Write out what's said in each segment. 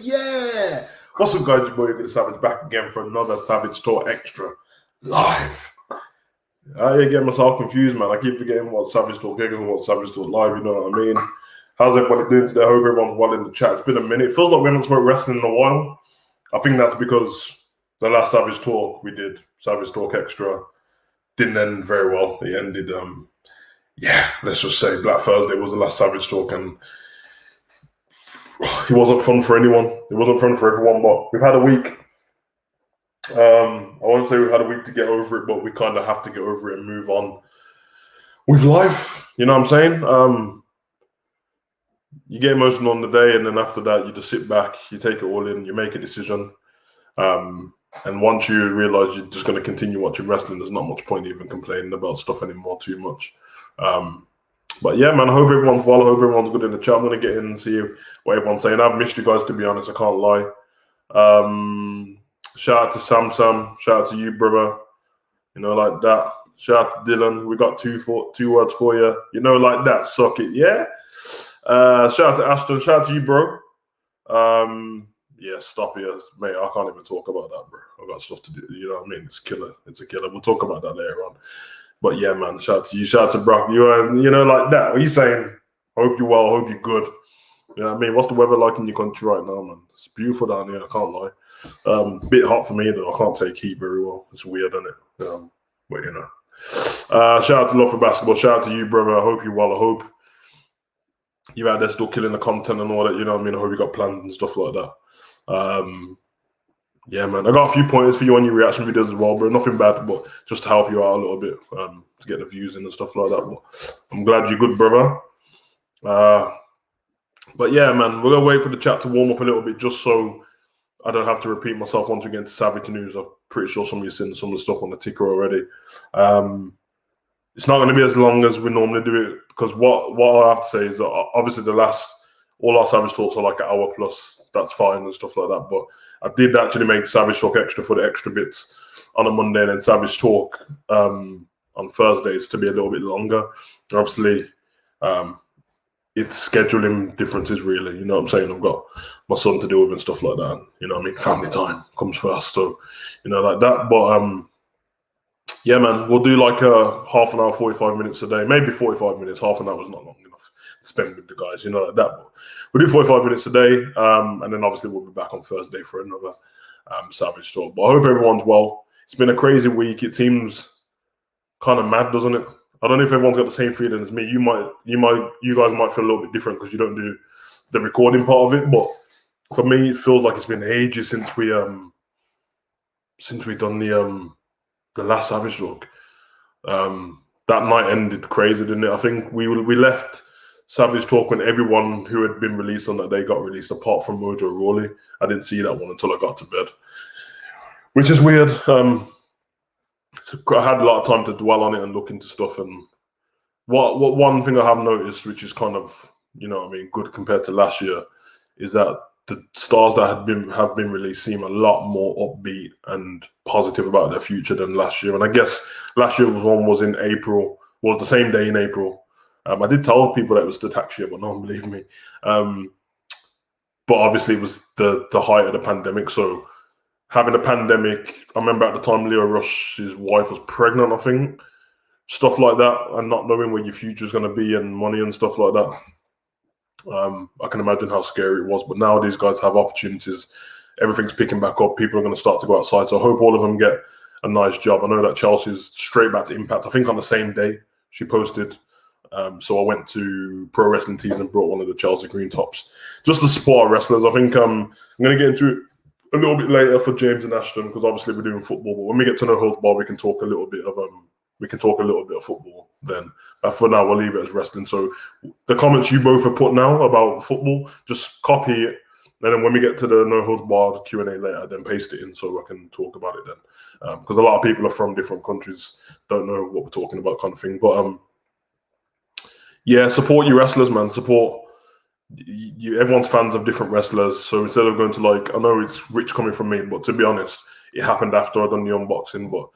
Yeah. What's up, guys? Your boy, Good Savage, back again for another Savage Talk Extra live. I get myself confused, man. I keep forgetting what Savage Talk Extra and what Savage Talk Live, you know what I mean? How's everybody doing today? I hope everyone's well in the chat. It's been a minute. It feels like we haven't smoked wrestling in a while. I think that's because the last Savage Talk we did, Savage Talk Extra, didn't end very well. It ended, let's just say Black Thursday was the last Savage Talk, and it wasn't fun for anyone. It wasn't fun for everyone, but we've had a week. I won't say we've had a week to get over it, but we kind of have to get over it and move on with life. You know what I'm saying? You get emotional on the day, and then after that, you just sit back, you take it all in, you make a decision. And once you realize you're just going to continue watching wrestling, there's not much point even complaining about stuff anymore too much. But yeah, man, I hope everyone's well. I hope everyone's good in the chat. I'm going to get in and see what everyone's saying. I've missed you guys, to be honest. I can't lie. Shout out to Sam. Shout out to you, brother. You know, like that. Shout out to Dylan. We got two words for you. You know, like that. Suck it, yeah? Shout out to Ashton. Shout out to you, bro. Yeah, stop it. Mate, I can't even talk about that, bro. I've got stuff to do. You know what I mean? It's a killer. It's a killer. We'll talk about that later on. But yeah, man, shout out to you. Shout out to Brock. You know, like that. What are you saying? I hope you're well. I hope you're good. You know what I mean? What's the weather like in your country right now, man? It's beautiful down here. I can't lie. Bit hot for me, though. I can't take heat very well. It's weird, isn't it? But, you know. Shout out to Love for Basketball. Shout out to you, brother. I hope you're well. I hope you're out there still killing the content and all that. You know what I mean? I hope you got plans and stuff like that. Yeah, man. I got a few pointers for you on your reaction videos as well, bro. Nothing bad, but just to help you out a little bit, to get the views in and stuff like that. But I'm glad you're good, brother. But yeah, man, we're gonna wait for the chat to warm up a little bit, just so I don't have to repeat myself once again to Savage News. I'm pretty sure some of you've seen some of the stuff on the ticker already. It's not going to be as long as we normally do it, because what I have to say is that obviously all our Savage Talks are like an hour plus. That's fine and stuff like that. But I did actually make Savage Talk Extra for the extra bits on a Monday, and then Savage Talk on Thursdays to be a little bit longer. Obviously, it's scheduling differences, really. You know what I'm saying? I've got my son to deal with and stuff like that. And, you know what I mean? Family time comes first. So, you know, like that. But, yeah, man, we'll do like a half an hour, 45 minutes a day. Maybe 45 minutes. Half an hour is not long enough to spend with the guys, you know, like that. But we'll do 45 minutes a day. And then obviously we'll be back on Thursday for another Savage Talk. But I hope everyone's well. It's been a crazy week. It seems kind of mad, doesn't it? I don't know if everyone's got the same feeling as me. You guys might feel a little bit different because you don't do the recording part of it. But for me, it feels like it's been ages since we done the last Savage Talk. That night ended crazy, didn't it? I think we left Savage Talk when everyone who had been released on that day got released, apart from Mojo Rawley. I didn't see that one until I got to bed, which is weird. So I had a lot of time to dwell on it and look into stuff. And what one thing I have noticed, which is kind of, you know what I mean, good compared to last year, is that the stars that have been released seem a lot more upbeat and positive about their future than last year. And I guess last year was in April, was the same day in April. I did tell people that it was the tax year, but no one believed me. But obviously it was the height of the pandemic. So having a pandemic, I remember at the time Leo Rush's wife was pregnant, I think. Stuff like that, and not knowing where your future is going to be and money and stuff like that. I can imagine how scary it was. But now these guys have opportunities. Everything's picking back up. People are going to start to go outside. So I hope all of them get a nice job. I know that Chelsea's straight back to Impact. I think on the same day she posted. So I went to Pro Wrestling Teased and brought one of the Chelsea green tops just to support our wrestlers. I think I'm going to get into it a little bit later for James and Ashton, because obviously we're doing football. But when we get to No Holds Barred, we can talk a little bit of football then. For now, we'll leave it as wrestling. So the comments you both have put now about football, just copy it, and then when we get to the No Holds Barred Q&A later, then paste it in so I can talk about it then. Because a lot of people are from different countries, don't know what we're talking about, kind of thing. But yeah, support your wrestlers, man. Support you. Everyone's fans of different wrestlers. So instead of going to, like, I know it's rich coming from me, but to be honest, it happened after I'd done the unboxing. But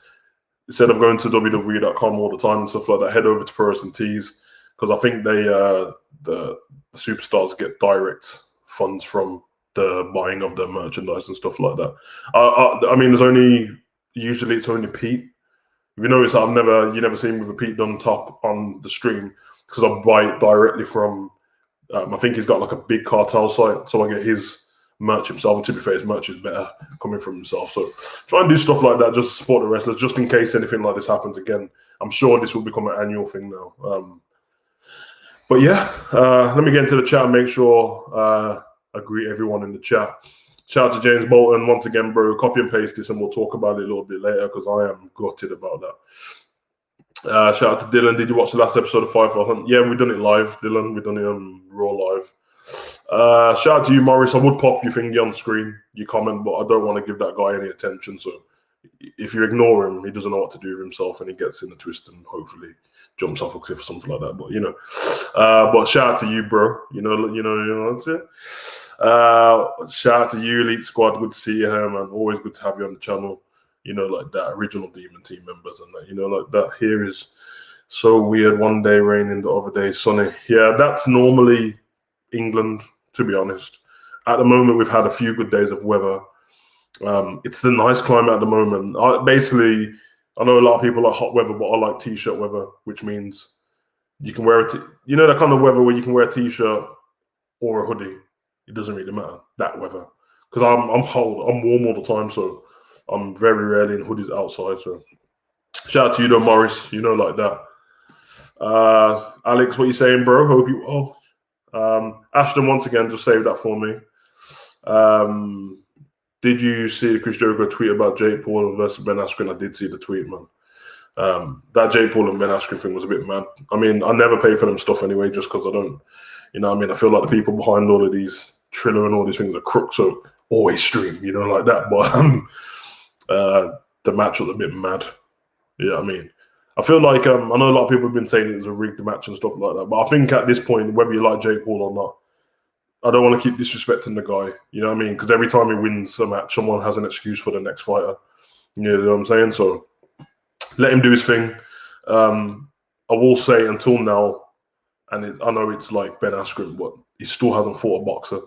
instead of going to WWE.com all the time and stuff like that, head over to Pro Wrestling Tees, because I think they the superstars get direct funds from the buying of the merchandise and stuff like that. I mean, usually it's only Pete. If you notice, you never seen me with a Pete Dunne top on the stream because I buy it directly from. I think he's got like a big cartel site, so I get his merch himself. And to be fair, his merch is better coming from himself. So try and do stuff like that just to support the wrestlers, just in case anything like this happens again. I'm sure this will become an annual thing now. But yeah, let me get into the chat and make sure I greet everyone in the chat. Shout out to James Bolton once again, bro. Copy and paste this, and we'll talk about it a little bit later because I am gutted about that. Shout out to Dylan. Did you watch the last episode of Five for Hunt? Yeah, we done it live, Dylan. We done it on Raw live. Shout out to you, Morris. I would pop your thingy on screen, your comment, but I don't want to give that guy any attention. So if you ignore him, he doesn't know what to do with himself, and he gets in a twist and hopefully jumps off a cliff or something like that. But but shout out to you, bro. You know that's it. Shout out to you, Elite Squad. Good to see you here, man. Always good to have you on the channel. Like that, original Demon team members and that, like that. Here is so weird. One day raining, the other day sunny. Yeah, that's normally England, to be honest. At the moment, we've had a few good days of weather. It's the nice climate at the moment. I know a lot of people like hot weather, but I like t-shirt weather, which means you can wear that kind of weather where you can wear a t-shirt or a hoodie. It doesn't really matter, that weather. Because I'm warm all the time, so I'm very rarely in hoodies outside. So shout out to you though, Morris, like that. Alex, what you saying, bro? Hope you Ashton, once again, just save that for me. Did you see the Chris Jericho tweet about Jake Paul versus Ben Askren? I did see the tweet, man. That Jake Paul and Ben Askren thing was a bit mad. I mean, I never pay for them stuff anyway, just because I don't, I feel like the people behind all of these Triller and all these things are crooks, so always stream, like that. But the match was a bit mad. Yeah, I feel like I know a lot of people have been saying it was a rigged match and stuff like that, but I think at this point, whether you like Jake Paul or not, I don't want to keep disrespecting the guy. You know what I mean? Because every time he wins a match, someone has an excuse for the next fighter. You know what I'm saying? So let him do his thing. I will say until now, and I know it's like Ben Askren, but he still hasn't fought a boxer.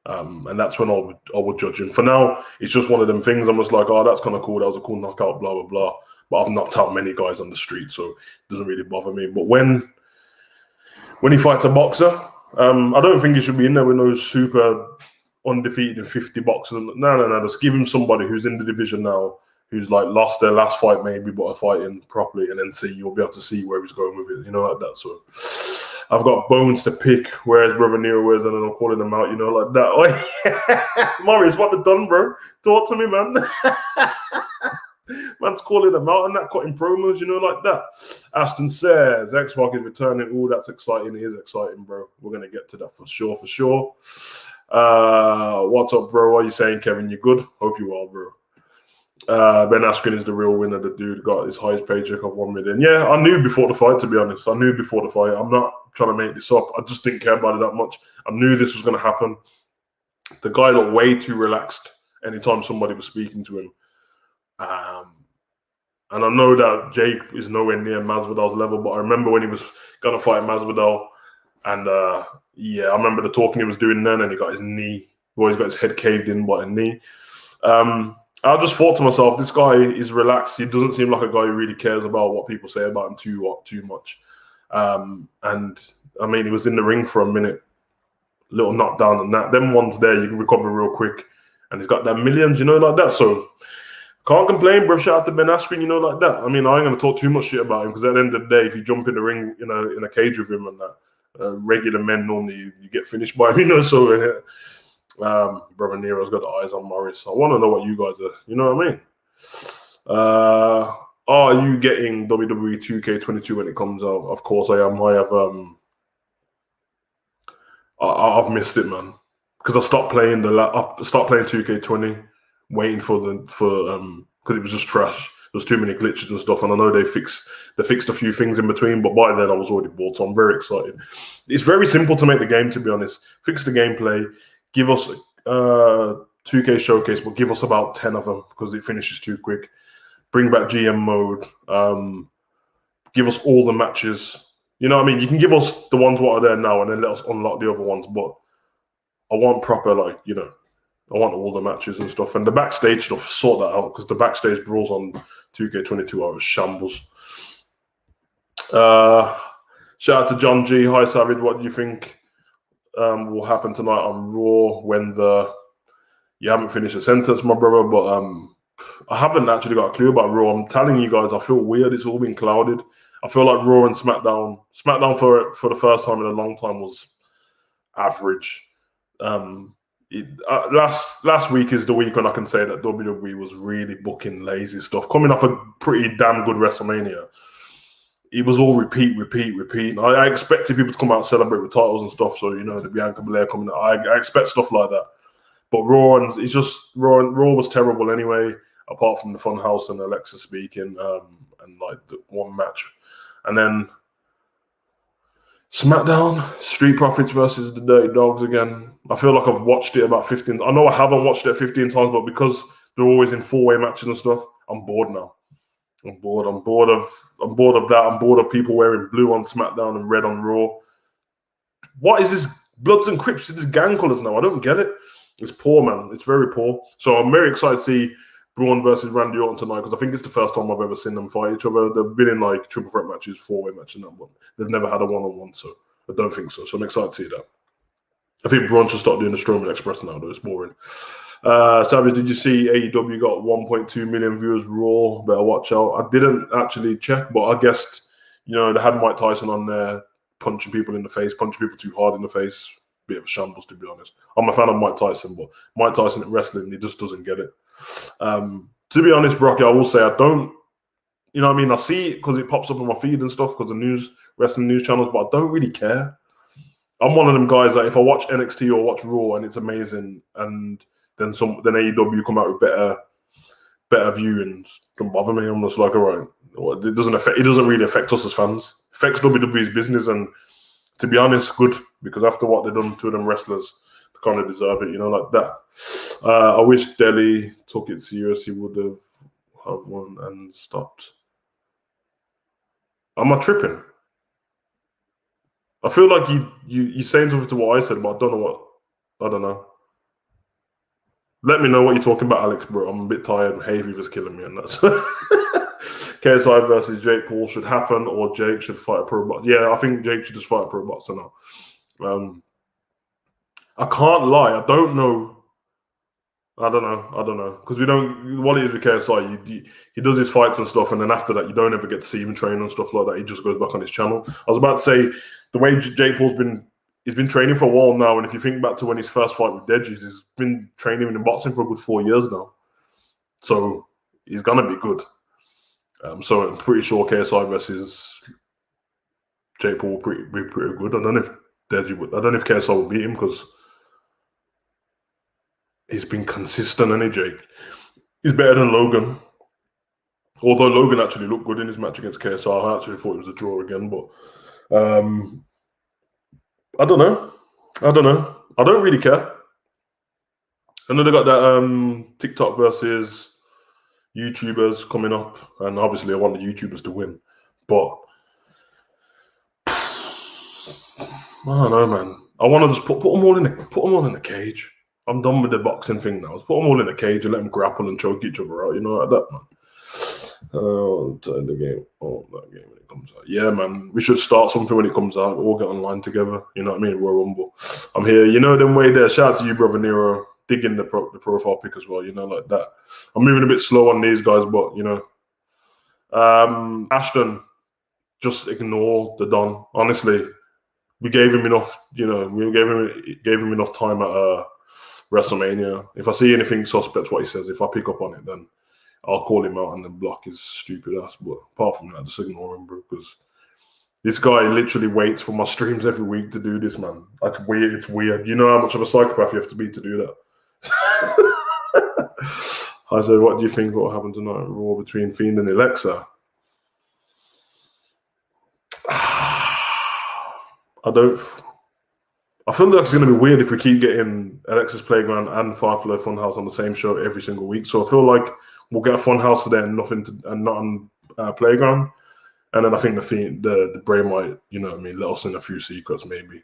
And that's when I would judge him. For now, it's just one of them things. I'm just like, oh, that's kind of cool. That was a cool knockout, blah, blah, blah. But I've knocked out many guys on the street, so it doesn't really bother me. But when he fights a boxer, I don't think he should be in there with no super undefeated in 50 boxers. No. Just give him somebody who's in the division now, who's like lost their last fight maybe, but are fighting properly, and then you'll be able to see where he's going with it, like that. So I've got bones to pick. Where's Brother Nero? And then I'm calling them out, like that. Oh, Morris, what the done, bro? Talk to me, man. Man's calling them out and that, cutting promos, like that. Ashton says, X-Pac is returning. Oh, that's exciting. It is exciting, bro. We're going to get to that for sure. What's up, bro? What are you saying, Kevin? You good? Hope you are, bro. Ben Askren is the real winner. The dude got his highest paycheck of $1 million. Yeah, I knew before the fight, to be honest. I'm not trying to make this up. I just didn't care about it that much. I knew this was going to happen. The guy looked way too relaxed anytime somebody was speaking to him. And I know that Jake is nowhere near Masvidal's level, but I remember when he was going to fight Masvidal, and I remember the talking he was doing then, and he got his knee. Well, he's got his head caved in by a knee. I just thought to myself, this guy is relaxed. He doesn't seem like a guy who really cares about what people say about him too much. And he was in the ring for a minute, little knockdown and that. Them ones there, you can recover real quick. And he's got that millions, like that. So can't complain, bro. Shout out to Ben Askren, like that. I ain't going to talk too much shit about him because at the end of the day, if you jump in the ring in a cage with him and that, regular men normally you get finished by him, So Brother Nero's got the eyes on Morris. I want to know what you guys are, you know what I mean? Are you getting WWE 2K22 when it comes out? Of course I am. I've missed it, man, because I stopped playing 2K20, waiting because it was just trash. There's too many glitches and stuff, and I know they fixed a few things in between, but by then I was already bored, so I'm very excited. It's very simple to make the game, to be honest. Fix the gameplay, give us 2K showcase, but give us about 10 of them because it finishes too quick. Bring back GM mode. Give us all the matches. You know what I mean? You can give us the ones what are there now and then let us unlock the other ones, but I want proper, like, you know, I want all the matches and stuff. And the backstage stuff, sort that out, because the backstage brawls on 2K22 are shambles. Shout out to John G. Hi, Savage. What do you think will happen tonight on Raw when you haven't finished a sentence, my brother, but I haven't actually got a clue about Raw. I'm telling you guys, I feel weird. It's all been clouded. I feel like Raw and SmackDown for the first time in a long time was average. Last week is the week when I can say that WWE was really booking lazy stuff. Coming off a pretty damn good WrestleMania, it was all repeat. I expected people to come out and celebrate with titles and stuff. So, you know, the Bianca Belair coming out. I expect stuff like that. But Raw was terrible anyway, apart from the Funhouse and Alexa speaking, and like the one match. And then SmackDown, Street Profits versus the Dirty Dogs again. I feel like I've watched it about 15. I know I haven't watched it 15 times, but because they're always in 4-way matches and stuff, I'm bored now. I'm bored of that. I'm bored of people wearing blue on SmackDown and red on Raw. What is this Bloods and Crips? It's gang colours now. I don't get it. It's poor, man. It's very poor. So I'm very excited to see Braun versus Randy Orton tonight, because I think it's the first time I've ever seen them fight each other. They've been in like triple threat matches, 4-way matches, and that one. They've never had a one-on-one, so I don't think so. So I'm excited to see that. I think Braun should start doing the Strowman Express now, though. It's boring. Savage, did you see AEW got 1.2 million viewers Raw? Better watch out. I didn't actually check, but I guessed, you know, they had Mike Tyson on there punching people in the face, punching people too hard in the face. Bit of a shambles, to be honest. I'm a fan of Mike Tyson, but Mike Tyson at wrestling, he just doesn't get it. To be honest, Brocky, I will say I don't, you know what I mean? I see it because it pops up on my feed and stuff because of wrestling news channels, but I don't really care. I'm one of them guys that if I watch NXT or watch Raw and it's amazing, and then AEW come out with better viewings, don't bother me. I'm just like, all right, it doesn't really affect us as fans. It affects WWE's business, and to be honest, good, because after what they've done to them wrestlers, they kind of deserve it, you know, like that. I wish Delhi took it serious. He would have won and stopped. Am I tripping? I feel like you're saying something to what I said, but I don't know. Let me know what you're talking about, Alex, bro. I'm a bit tired. Hay fever's killing me, and that's KSI versus Jake Paul should happen, or Jake should fight a pro boxer. Yeah, I think Jake should just fight a pro boxer now. I can't lie. I don't know. Because we don't. What it is with KSI, he does his fights and stuff, and then after that, you don't ever get to see him train and stuff like that. He just goes back on his channel. I was about to say, the way Jake Paul's been training for a while now, and if you think back to when his first fight with Deji, he's been training in boxing for a good 4 years now. So he's gonna be good. So I'm pretty sure KSI versus Jake Paul will be pretty good. I don't know if KSI will beat him, because he's been consistent, and Jake. He's better than Logan. Although Logan actually looked good in his match against KSI. I actually thought it was a draw again, but I don't know. I don't really care. I know they got that TikTok versus YouTubers coming up, and obviously I want the YouTubers to win. But I don't know, man. I want to just put them all in a cage. I'm done with the boxing thing now. Let's put them all in a cage and let them grapple and choke each other out, you know, like that, man. Turn the game on that game when it comes out. Yeah, man. We should start something when it comes out. We'll all get online together. You know what I mean? Royal Rumble. I'm here. You know them way there. Shout out to you, brother Nero. Dig in the profile pic as well, you know, like that. I'm moving a bit slow on these guys, but you know. Ashton, just ignore the Don. Honestly, we gave him enough, you know, we gave him enough time at WrestleMania. If I see anything suspect what he says, if I pick up on it, then I'll call him out and then block his stupid ass. But apart from that, just ignore him, bro, because this guy literally waits for my streams every week to do this, man. That's weird. It's weird. You know how much of a psychopath you have to be to do that. I said, what do you think will happen tonight? Raw between Fiend and Alexa. I feel like it's going to be weird if we keep getting Alexa's Playground and Firefly Funhouse on the same show every single week. So I feel like we'll get a Funhouse today and not on Playground. And then I think the Bray might, you know what I mean, let us in a few secrets maybe.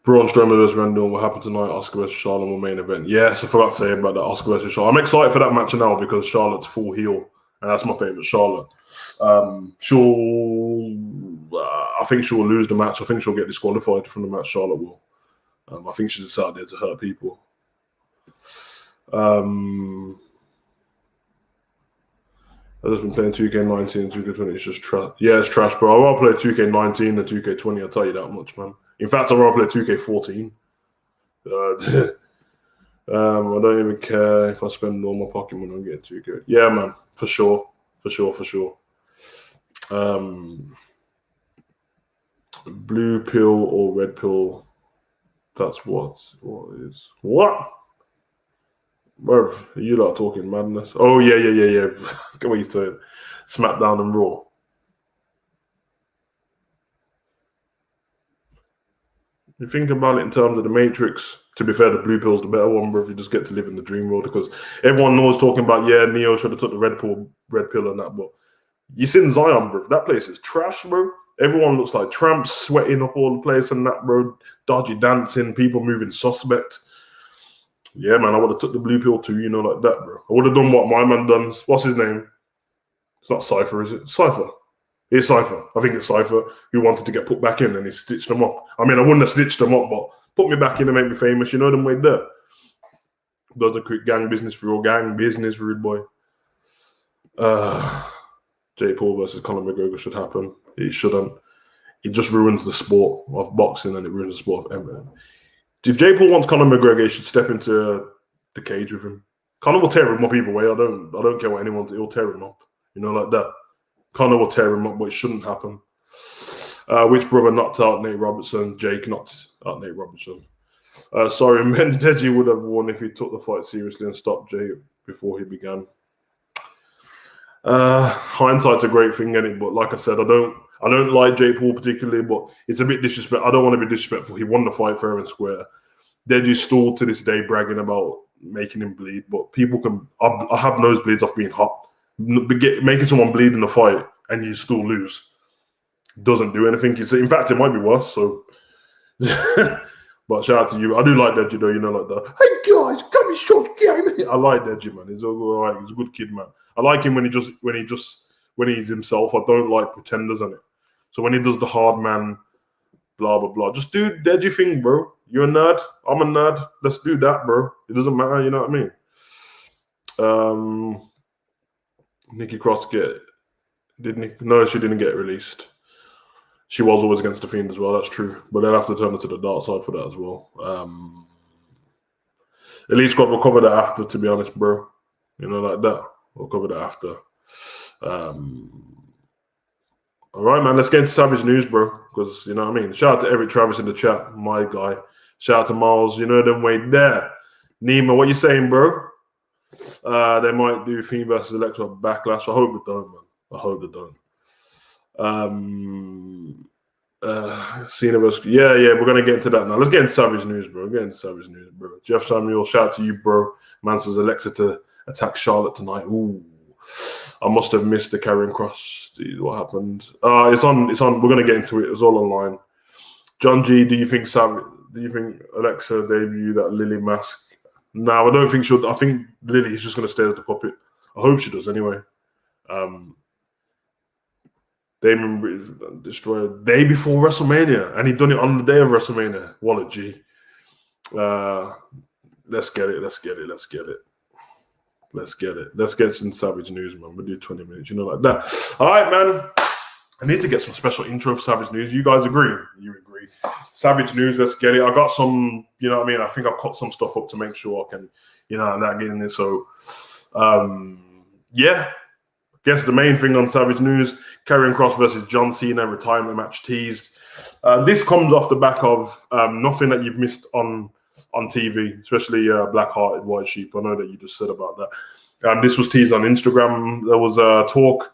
Braun Strowman versus Randy Orton will happen tonight. Oscar versus Charlotte will main event. Yes, I forgot to say about that Oscar versus Charlotte. I'm excited for that match now because Charlotte's full heel, and that's my favorite Charlotte. I think she'll lose the match. I think she'll get disqualified from the match. Charlotte will. I think she's just out there to hurt people. I've just been playing 2K19 and 2K20. It's just trash. Yeah, it's trash, bro. I'd rather play 2K19 than 2K20. I'll tell you that much, man. In fact, I'd rather play 2K14. I don't even care if I spend all my pocket money on getting 2K. Yeah, man, for sure. Blue pill or red pill? That's what is what? Bro, are you lot talking madness? Oh yeah. Get what you saying? SmackDown and Raw. You think about it in terms of the Matrix. To be fair, the blue pill's the better one, bro. If you just get to live in the dream world, because everyone knows talking about Neo should have took the red pill and that, but you seen Zion, bro. That place is trash, bro. Everyone looks like tramps, sweating up all the place and that, bro. Dodgy dancing, people moving suspect. Yeah, man, I would have took the blue pill too, like that, bro. I would have done what my man done. What's his name? It's not Cypher, is it? Cypher. It's Cypher. I think it's Cypher who wanted to get put back in and he stitched them up. I mean, I wouldn't have stitched them up, but put me back in and make me famous. You know them way there. Doesn't quick gang business for your gang business, rude boy. Jake Paul versus Conor McGregor should happen. It shouldn't. It just ruins the sport of boxing and it ruins the sport of MMA. If Jake Paul wants Conor McGregor, he should step into the cage with him. Conor will tear him up either way. I don't care what anyone. He'll tear him up. Like that. Conor will tear him up, but it shouldn't happen. Which brother knocked out Nate Robertson? Jake knocked out Nate Robertson. Sorry, Deji would have won if he took the fight seriously and stopped Jake before he began. Hindsight's a great thing, isn't it? But like I said, I don't like Jake Paul particularly, but it's a bit disrespectful. I don't want to be disrespectful. He won the fight fair and square. Deji's still to this day bragging about making him bleed, but people can. I have nosebleeds off being hot. Making someone bleed in the fight and you still lose doesn't do anything. In fact, it might be worse. So, but shout out to you. I do like Deji though. Like that. Hey guys, come and show game. I like Deji, man. He's all right. He's a good kid, man. I like him when he's himself. I don't like pretenders on it. So when he does the hard man, blah blah blah, just do Deji thing, bro. You're a nerd. I'm a nerd. Let's do that, bro. It doesn't matter. You know what I mean? Nikki Cross No, she didn't get released. She was always against the Fiend as well. That's true, but they'll have to turn her to the dark side for that as well. Elite Squad will cover that after. To be honest, bro, like that. We'll cover that after. All right, man. Let's get into Savage News, bro. Because you know what I mean. Shout out to Eric Travis in the chat, my guy. Shout out to Miles. You know them way there. Nima, what you saying, bro? They might do Fiend versus Alexa Backlash. I hope they don't, man. I hope they don't. Cena versus we're gonna get into that now. Let's get into Savage News, bro. Jeff Samuel, shout out to you, bro. Man says Alexa to attack Charlotte tonight. Ooh, I must have missed the Karrion Kross. What happened? It's on. We're gonna get into it. It's all online. John G, do you think Alexa debut that Lily mask? No, I don't think she'll. I think Lily is just going to stay as the puppet. I hope she does anyway. Damon destroyed day before WrestleMania, and he done it on the day of WrestleMania. What a G. Let's get it. Let's get some Savage News, man. We'll do 20 minutes, like that. All right, man. I need to get some special intro for Savage News. You guys agree? You agree. Savage News, let's get it. I got some, you know what I mean? I think I've cut some stuff up to make sure I can, not get in there. So, I guess the main thing on Savage News, Karrion Kross versus John Cena, retirement match teased. This comes off the back of nothing that you've missed on TV, especially Black-Hearted White Sheep. I know that you just said about that. This was teased on Instagram. There was a talk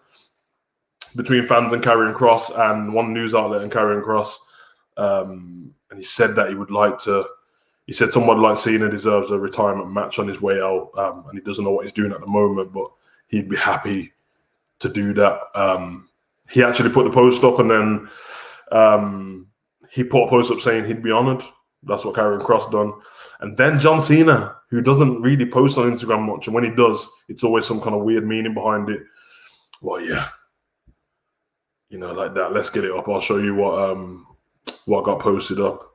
between fans and Karrion Kross and one news outlet and Karrion Kross. And he said that he said someone like Cena deserves a retirement match on his way out. And he doesn't know what he's doing at the moment, but he'd be happy to do that. He actually put the post up and then he put a post up saying he'd be honored. That's what Karrion Kross done. And then John Cena, who doesn't really post on Instagram much, and when he does, it's always some kind of weird meaning behind it. Well, yeah, like that. Let's get it up. I'll show you what got posted up,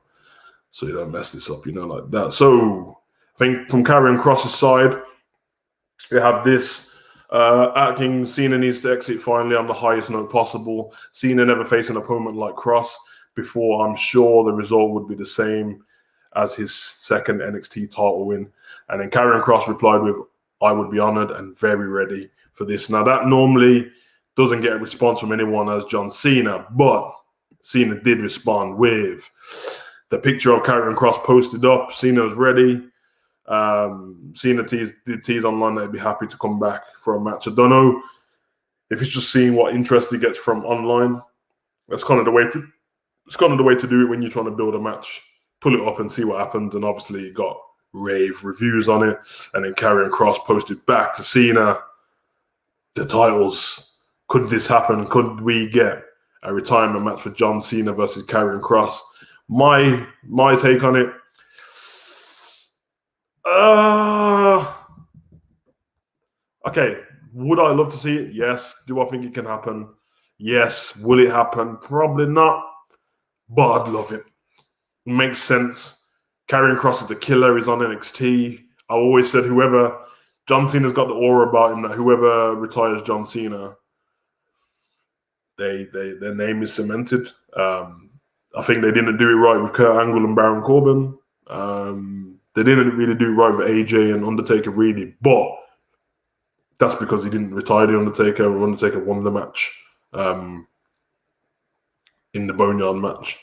so you don't mess this up. Like that. So I think from Karrion Kross's side, we have this. Acting Cena needs to exit finally on the highest note possible. Cena never faced an opponent like Kross before. I'm sure the result would be the same as his second NXT title win. And then Karrion Kross replied with, I would be honored and very ready for this. Now, that normally doesn't get a response from anyone as John Cena, but Cena did respond with the picture of Karrion Kross posted up. Cena was ready. Cena did tease online that he'd be happy to come back for a match. I don't know if it's just seeing what interest he gets from online. That's kind of the way to do it when you're trying to build a match. Pull it up and see what happens. And obviously, you got rave reviews on it. And then Karrion Kross posted back to Cena the titles. Could this happen? Could we get a retirement match for John Cena versus Karrion Kross? My take on it. Okay, would I love to see it? Yes. Do I think it can happen? Yes. Will it happen? Probably not, but I'd love it. It makes sense. Karrion Kross is a killer. He's on NXT. I always said John Cena's got the aura about him that whoever retires John Cena, their name is cemented. I think they didn't do it right with Kurt Angle and Baron Corbin. They didn't really do it right with AJ and Undertaker, really, but that's because he didn't retire the Undertaker. Undertaker won the match in the Boneyard match.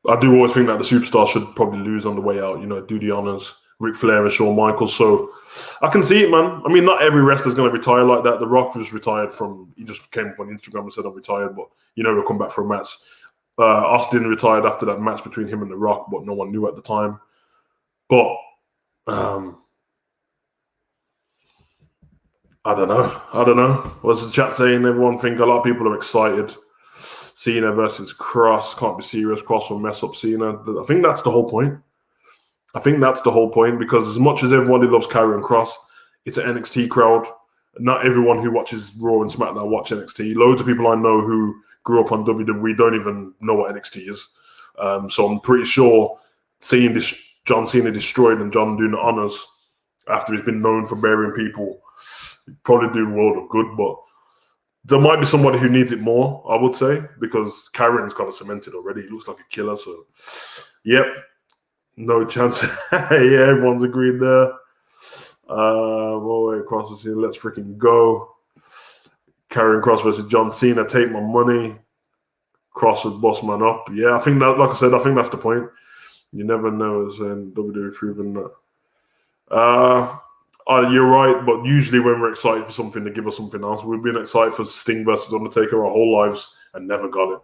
I do always think that the superstar should probably lose on the way out, do the honors. Ric Flair and Shawn Michaels. So I can see it, man. I mean, not every wrestler's going to retire like that. The Rock was retired he just came up on Instagram and said, I'm retired, but he'll come back for a match. Austin retired after that match between him and The Rock, but no one knew at the time. But I don't know. What's the chat saying? Everyone think a lot of people are excited. Cena versus Kross. Can't be serious. Kross will mess up Cena. I think that's the whole point. Because as much as everybody loves Karrion Kross, it's an NXT crowd. Not everyone who watches Raw and SmackDown watch NXT. Loads of people I know who grew up on WWE don't even know what NXT is. So I'm pretty sure seeing this John Cena destroyed and John doing the honors after he's been known for burying people, probably do a world of good. But there might be somebody who needs it more, I would say, because Karrion's kind of cemented already. He looks like a killer. So, yep, no chance. Yeah, everyone's agreed there. Kross was here. Let's freaking go. Karrion Kross versus John Cena. Take my money. Kross would boss man up. Yeah, I think that, like I said, I think that's the point. You never know, as in WWE proven that. You're right, but usually when we're excited for something, they give us something else. We've been excited for Sting versus Undertaker our whole lives and never got it.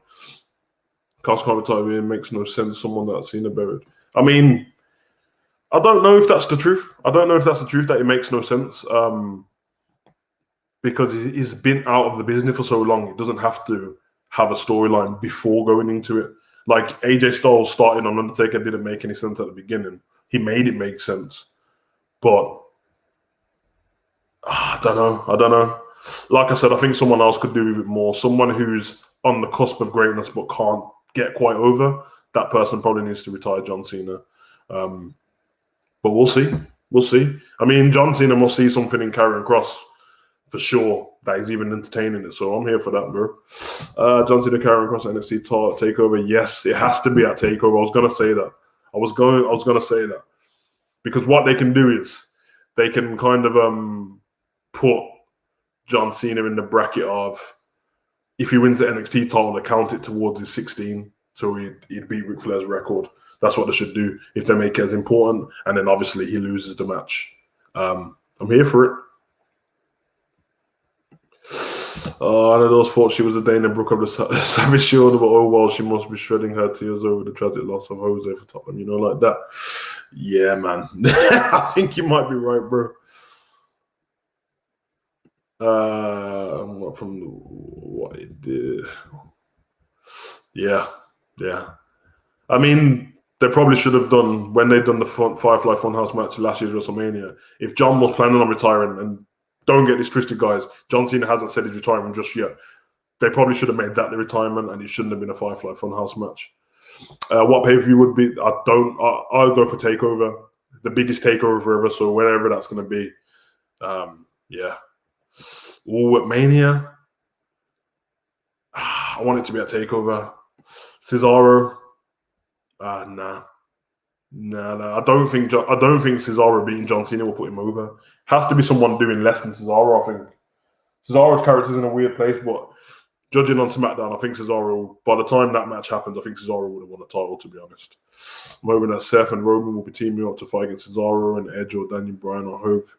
Kross can't retire. It makes no sense. Someone that's Cena buried. I mean, I don't know if that's the truth. That it makes no sense. Because he's been out of the business for so long, he doesn't have to have a storyline before going into it. Like AJ Styles starting on Undertaker didn't make any sense at the beginning. He made it make sense. But I don't know. Like I said, I think someone else could do with it more. Someone who's on the cusp of greatness but can't get quite over. That person probably needs to retire John Cena. But we'll see. I mean, John Cena must see something in Karrion Kross for sure that he's even entertaining it. So I'm here for that, bro. John Cena, Karrion Kross, NXT TakeOver. Yes, it has to be at TakeOver. I was gonna say that because what they can do is they can kind of put John Cena in the bracket of if he wins the NXT title, they count it towards his 16, so he'd beat Ric Flair's record. That's what they should do if they make it as important. And then obviously he loses the match. I'm here for it. I know those thought she was a Dana Brooke of the Savage Shield, but oh well, she must be shredding her tears over the tragic loss of Jose for Tottenham, like that. Yeah, man. I think you might be right, bro. From what he did. Yeah. I mean, they probably should have done when they done the Firefly Funhouse match last year's WrestleMania. If John was planning on retiring, and don't get this twisted, guys, John Cena hasn't said he's retiring just yet. They probably should have made that the retirement, and it shouldn't have been a Firefly Funhouse match. What pay-per-view would be? I'll go for Takeover, the biggest takeover ever. So whenever that's going to be, yeah. At Mania, I want it to be a Takeover. Cesaro, nah. I don't think Cesaro beating John Cena will put him over. Has to be someone doing less than Cesaro. I think Cesaro's character's in a weird place, but judging on SmackDown, I think Cesaro, by the time that match happens, I think Cesaro would have won the title, to be honest. I'm hoping that Seth and Roman will be teaming up to fight against Cesaro and Edge or Daniel Bryan. I hope.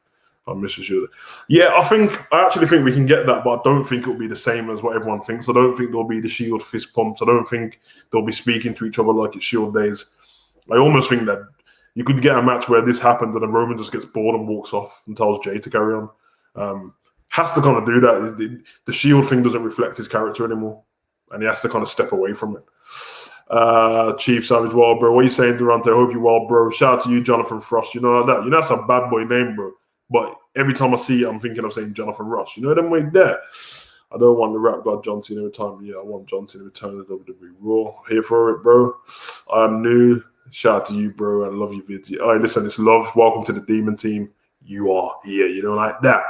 I miss you. Yeah, I actually think we can get that, but I don't think it'll be the same as what everyone thinks. I don't think there'll be the Shield fist pumps. I don't think they'll be speaking to each other like it's Shield days. I almost think that you could get a match where this happened and then Roman just gets bored and walks off and tells Jay to carry on. Has to kind of do that. The Shield thing doesn't reflect his character anymore, and he has to kind of step away from it. Chief Savage, well, bro, what are you saying, Durante? I hope you're well, bro. Shout out to you, Jonathan Frost. You know like that. You know that's a bad boy name, bro. But every time I see it, I'm thinking of saying Jonathan Ross. You know them way there. I don't want the rap god John Cena retirement. Yeah, I want John Cena return to WWE Raw. Here for it, bro. I'm new. Shout out to you, bro. I love you, video. All right, listen, it's love. Welcome to the Demon Team. You are here. You know, like that.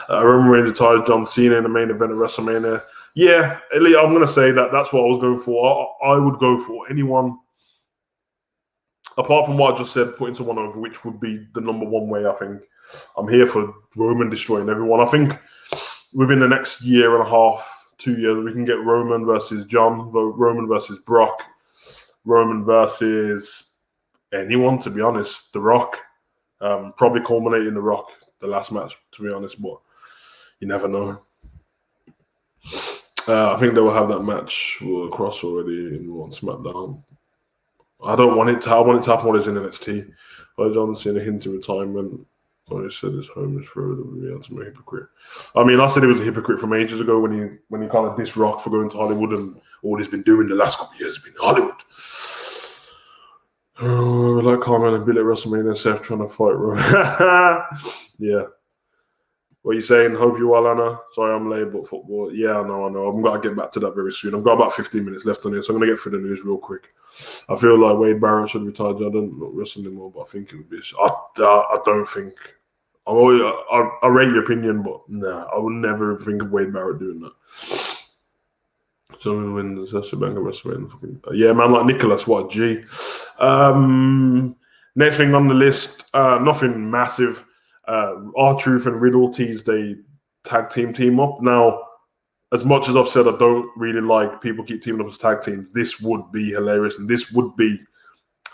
Roman Reigns retired John Cena in the main event of WrestleMania. Yeah, Ellie, I'm going to say that that's what I was going for. I would go for anyone, apart from what I just said, putting someone over, which would be the number one way, I think. I'm here for Roman destroying everyone. I think within the next year and a half, 2 years, we can get Roman versus John, Roman versus Brock, Roman versus anyone, to be honest. The Rock. Probably culminating The Rock, the last match, to be honest, but you never know. I think they will have that match with Kross already on SmackDown. I want it to happen when it's in NXT. John Cena hinting retirement. I said his home is for the ultimate hypocrite. I mean, I said he was a hypocrite from ages ago when he kind of dissed Rock for going to Hollywood, and all he's been doing the last couple of years has been Hollywood. Like Carmen and Billy at WrestleMania and Seth trying to fight Roman. Yeah. What are you saying? Hope you're well, Anna. Sorry I'm late, but football. Yeah, I know. I'm going to get back to that very soon. I've got about 15 minutes left on here, so I'm going to get through the news real quick. I feel like Wade Barrett should retire. I don't wrestle anymore, but I think it would be. I don't think. I rate your opinion, but nah, I would never think of Wade Barrett doing that. So we win the Sasha Banks WrestleMania. Yeah, man, like Nicholas, what a G. Next thing on the list, nothing massive. R-Truth and Riddle teased a tag team up. Now, as much as I've said I don't really like people keep teaming up as tag teams, this would be hilarious, and this would be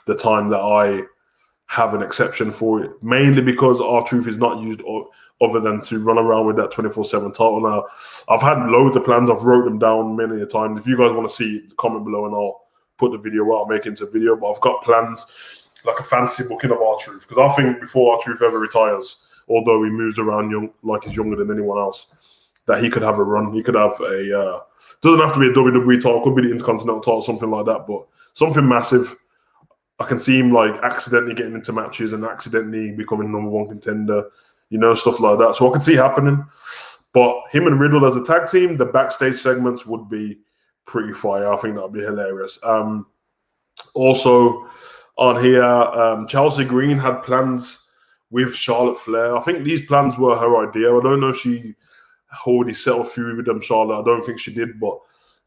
the time that I have an exception for it, mainly because R-Truth is not used other than to run around with that 24/7 title. Now, I've had loads of plans. I've wrote them down many a time. If you guys want to see it, comment below and I'll put the video out. I'll make it into a video. But I've got plans, like a fancy booking of R-Truth, because I think before R-Truth ever retires, although he moves around young, like he's younger than anyone else, that he could have a run. He could have a doesn't have to be a WWE title, could be the Intercontinental title, something like that, but something massive. I can see him like accidentally getting into matches and accidentally becoming number one contender, you know, stuff like that. So I can see happening. But him and Riddle as a tag team, the backstage segments would be pretty fire. I think that would be hilarious. Also on here, Chelsea Green had plans with Charlotte Flair. I think these plans were her idea. I don't know if she already settled through with them, Charlotte. I don't think she did, but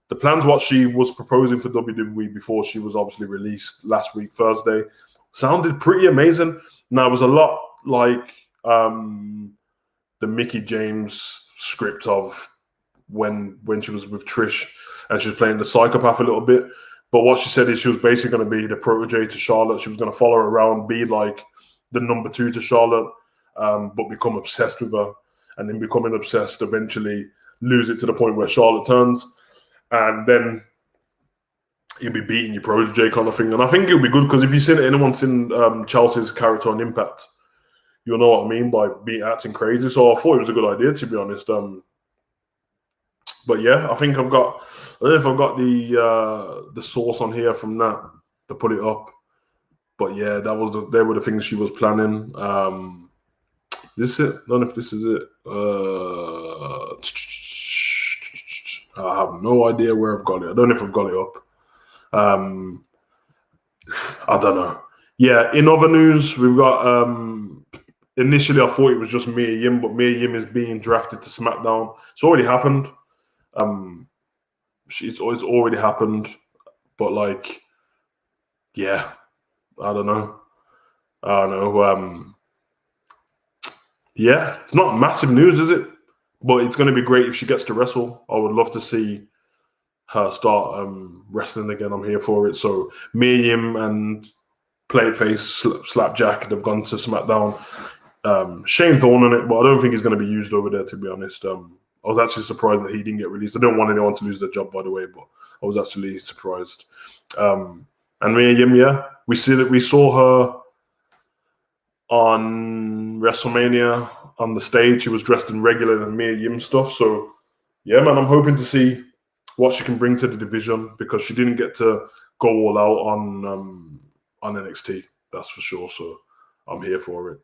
the plans, what she was proposing for WWE before she was obviously released last week, Thursday, sounded pretty amazing. Now, it was a lot like the Mickie James script of when she was with Trish and she was playing the psychopath a little bit. But what she said is she was basically going to be the protege to Charlotte. She was going to follow her around, be like the number two to Charlotte, but become obsessed with her. And then becoming obsessed, eventually lose it to the point where Charlotte turns. And then you'll be beating your protege kind of thing. And I think it'll be good because if you've seen anyone's seen Chelsea's character on Impact, you'll know what I mean by being acting crazy. So I thought it was a good idea, to be honest. But yeah, I think I don't know if I've got the source on here from that to put it up. But yeah, they were the things she was planning. This is it. I don't know if this is it. I have no idea where I've got it. I don't know if I've got it up. I don't know. Yeah, in other news, we've got initially I thought it was just Mia Yim, but Mia Yim is being drafted to SmackDown. It's already happened. It's already happened. But like, yeah, I don't know. Yeah, it's not massive news, is it? But it's going to be great if she gets to wrestle. I would love to see her start wrestling again. I'm here for it. So Miriam and Playface Slapjack have gone to SmackDown. Shane Thorne on it, but I don't think he's going to be used over there, to be honest. I was actually surprised that he didn't get released. I don't want anyone to lose their job, by the way, but I was actually surprised. And Miriam, yeah, we saw her on WrestleMania on the stage. She was dressed in regular and Mia Yim stuff. So, yeah, man, I'm hoping to see what she can bring to the division because she didn't get to go all out on NXT. That's for sure. So, I'm here for it.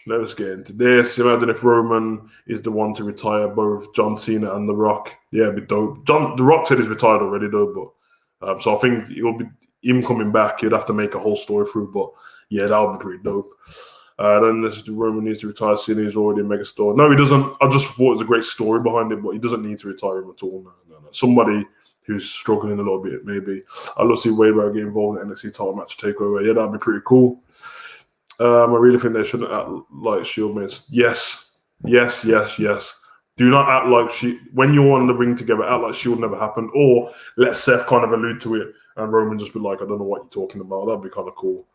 Let's get into this. Imagine if Roman is the one to retire both John Cena and The Rock. Yeah, it'd be dope. The Rock said he's retired already, though. But so I think it'll be him coming back. You'd have to make a whole story through. But yeah, that would be pretty dope. Then Roman needs to retire. Cena is already a megastar. No, he doesn't. I just thought it was a great story behind it, but he doesn't need to retire him at all. No. Somebody who's struggling a little bit, maybe. I'd love to see Wade Barrett get involved in NXT title match takeover. Yeah, that'd be pretty cool. I really think they shouldn't act like Shield mates. Yes. Do not act like when you're on the ring together, act like Shield never happened. Or let Seth kind of allude to it and Roman just be like, I don't know what you're talking about. That'd be kind of cool.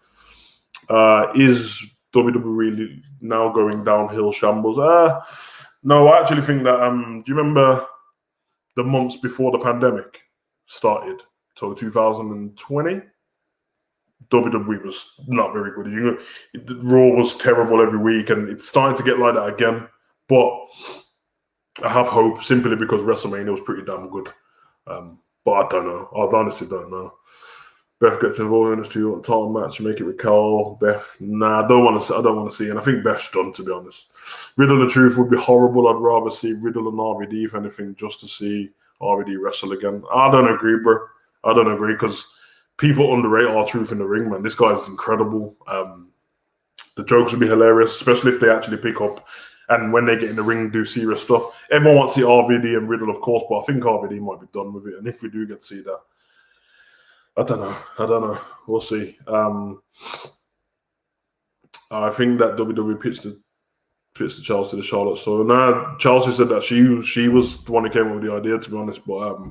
Is WWE really now going downhill shambles? No, I actually think that, do you remember the months before the pandemic started? So 2020? WWE was not very good. Raw was terrible every week, and it's starting to get like that again. But I have hope simply because WrestleMania was pretty damn good. But I don't know. I honestly don't know. Beth gets involved in this title match, make it with Carl. Beth, nah, I don't want to see. And I think Beth's done, to be honest. Riddle and Truth would be horrible. I'd rather see Riddle and RVD, if anything, just to see RVD wrestle again. I don't agree, bro. I don't agree because people underrate R-Truth in the ring, man. This guy's incredible. The jokes would be hilarious, especially if they actually pick up and when they get in the ring, do serious stuff. Everyone wants to see RVD and Riddle, of course, but I think RVD might be done with it. And if we do get to see that, I don't know. We'll see. I think that WWE pitched the Chelsea to Charlotte. So now Chelsea said that she was the one who came up with the idea, to be honest. But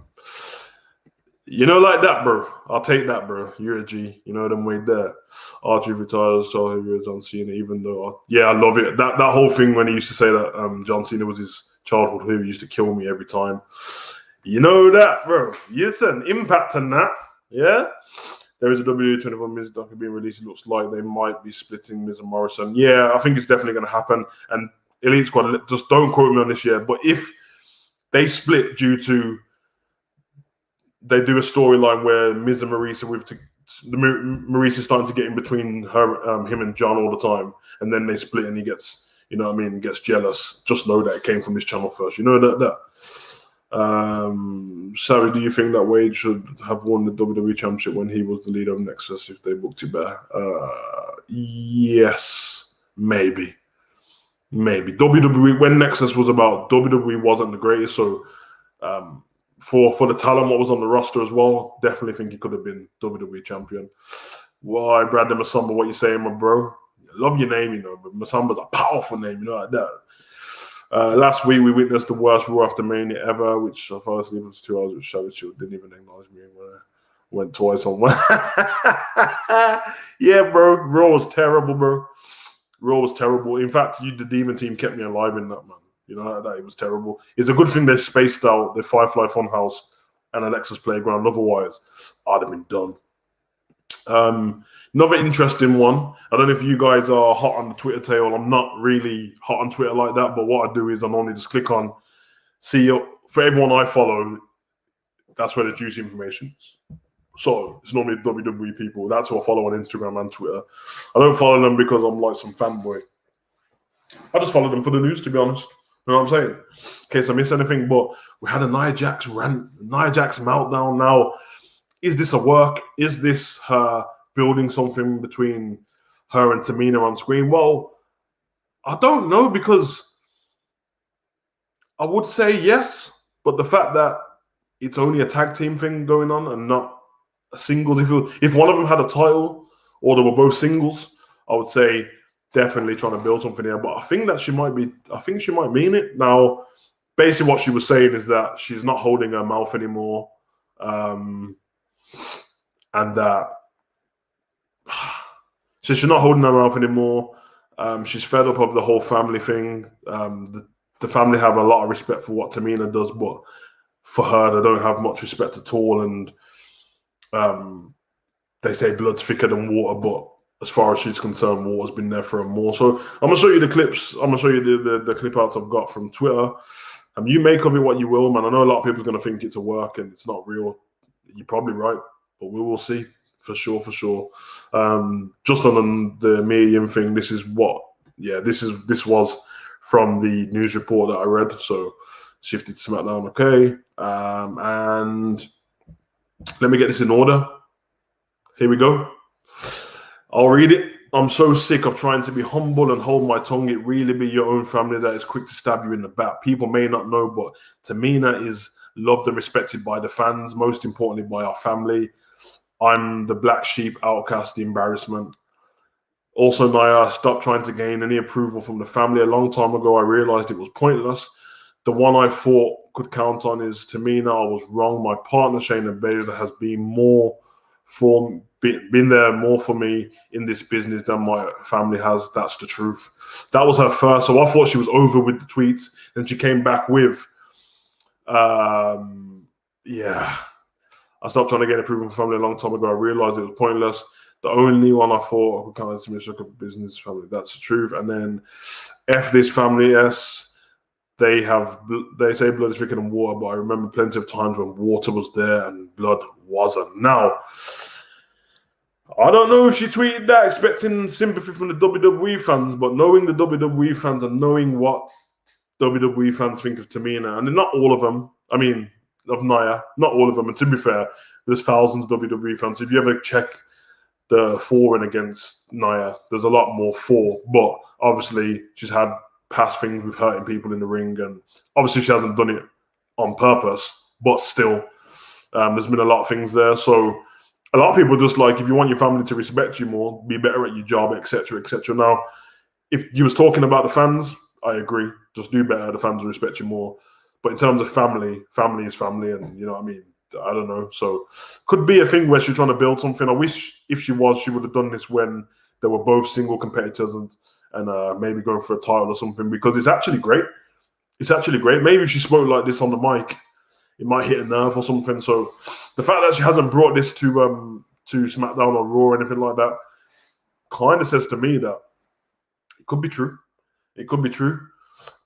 like that, bro. I'll take that, bro. You're a G. You know them way there. Archie retires, Charlie John Cena. Even though, I love it. That whole thing when he used to say that John Cena was his childhood hero, used to kill me every time. You know that, bro. It's an impact on that. Yeah. There is a WWE Miz documentary being released. It looks like they might be splitting Miz and Morrison. Yeah, I think it's definitely going to happen. And Elite Squad, just don't quote me on this yet. But if they split due to they do a storyline where Miz and Maurice Maurice is starting to get in between him and John all the time, and then they split and he gets, gets jealous. Just know that it came from this channel first. You know that. Sarah, do you think that Wade should have won the WWE Championship when he was the leader of Nexus if they booked it better? Yes, maybe. WWE, when Nexus was about, WWE wasn't the greatest, so for the talent what was on the roster as well, definitely think he could have been WWE champion. Why, Bradley Masamba, what you saying, my bro? I love your name, but Masamba's a powerful name, like that. Last week we witnessed the worst Raw after Mania ever, which I fell asleep for 2 hours with Savage Shield. Didn't even acknowledge me when I went twice on one. Yeah, bro. Raw was terrible, bro. Raw was terrible. In fact, the Demon Team kept me alive in that, man. That it was terrible. It's a good thing they spaced out the Firefly Funhouse and Alexa's Playground. Otherwise, I'd have been done. Another interesting one. I don't know if you guys are hot on the Twitter tail. I'm not really hot on Twitter like that, but what I do is I normally just click on see for everyone I follow, that's where the juicy information is. So it's normally WWE people. That's who I follow on Instagram and Twitter. I don't follow them because I'm like some fanboy. I just follow them for the news, to be honest. You know what I'm saying? In case I miss anything. But we had a Nia Jax rant, Nia Jax meltdown. Now, is this a work? Is this her building something between her and Tamina on screen? Well, I don't know, because I would say yes, but the fact that it's only a tag team thing going on and not a singles. If one of them had a title or they were both singles, I would say definitely trying to build something here. But I think she might mean it. Now, basically what she was saying is that she's not holding her mouth anymore. And that so she's not holding her mouth anymore. She's fed up of the whole family thing. The family have a lot of respect for what Tamina does, but for her, they don't have much respect at all. And they say blood's thicker than water, but as far as she's concerned, water's been there for her more. So I'm gonna show you the clips. I'm gonna show you the clip outs I've got from Twitter. You make of it what you will, man. I know a lot of people's gonna think it's a work and it's not real. You're probably right, but we will see for sure. Just on the Mia Yim thing, this was from the news report that I read. So shifted to SmackDown, okay. And let me get this in order. Here we go. I'll read it. I'm so sick of trying to be humble and hold my tongue. It really be your own family that is quick to stab you in the back. People may not know, but Tamina is loved and respected by the fans, most importantly by our family. I'm the black sheep, outcast, the embarrassment. Also, Nia, stop trying to gain any approval from the family. A long time ago, I realized it was pointless. The one I thought could count on is Tamina. I was wrong. My partner, Shayna Baszler, has been there more for me in this business than my family has. That's the truth. That was her first. So I thought she was over with the tweets. Then she came back with, I stopped trying to get approval from family a long time ago. I realized it was pointless. The only one I thought I could count on to me was business family. That's the truth. And then F this family S. They say blood is thicker than water, but I remember plenty of times when water was there and blood wasn't. Now, I don't know if she tweeted that expecting sympathy from the WWE fans, but knowing the WWE fans and knowing what WWE fans think of Tamina, and not all of them, I mean, of Nia, not all of them. And to be fair, there's thousands of WWE fans. If you ever check the for and against Nia, there's a lot more for, but obviously she's had past things with hurting people in the ring, and obviously she hasn't done it on purpose, but still, there's been a lot of things there. So a lot of people just like, if you want your family to respect you more, be better at your job, etc., etc. Now, if you was talking about the fans, I agree. Just do better. The fans will respect you more. But in terms of family is family, and you know what I mean? I don't know. So could be a thing where she's trying to build something. I wish if she would have done this when they were both single competitors and maybe going for a title or something, because it's actually great. It's actually great. Maybe if she spoke like this on the mic, it might hit a nerve or something. So the fact that she hasn't brought this to SmackDown or Raw or anything like that kind of says to me that it could be true. It could be true.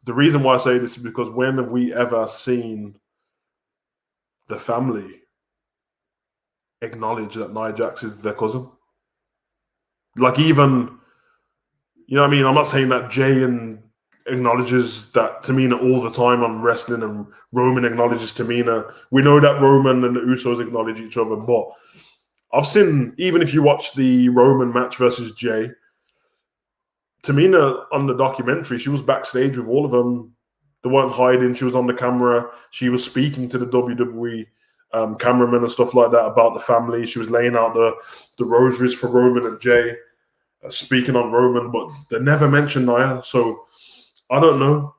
The reason why I say this is because when have we ever seen the family acknowledge that Nia Jax is their cousin? Like, even, you know what I mean? I'm not saying that Jay acknowledges that Tamina all the time on wrestling and Roman acknowledges Tamina. We know that Roman and the Usos acknowledge each other, but I've seen, even if you watch the Roman match versus Jay, Tamina on the documentary, she was backstage with all of them. They weren't hiding. She was on the camera. She was speaking to the WWE cameramen and stuff like that about the family. She was laying out the rosaries for Roman and Jay, speaking on Roman, but they never mentioned Nia. So I don't know.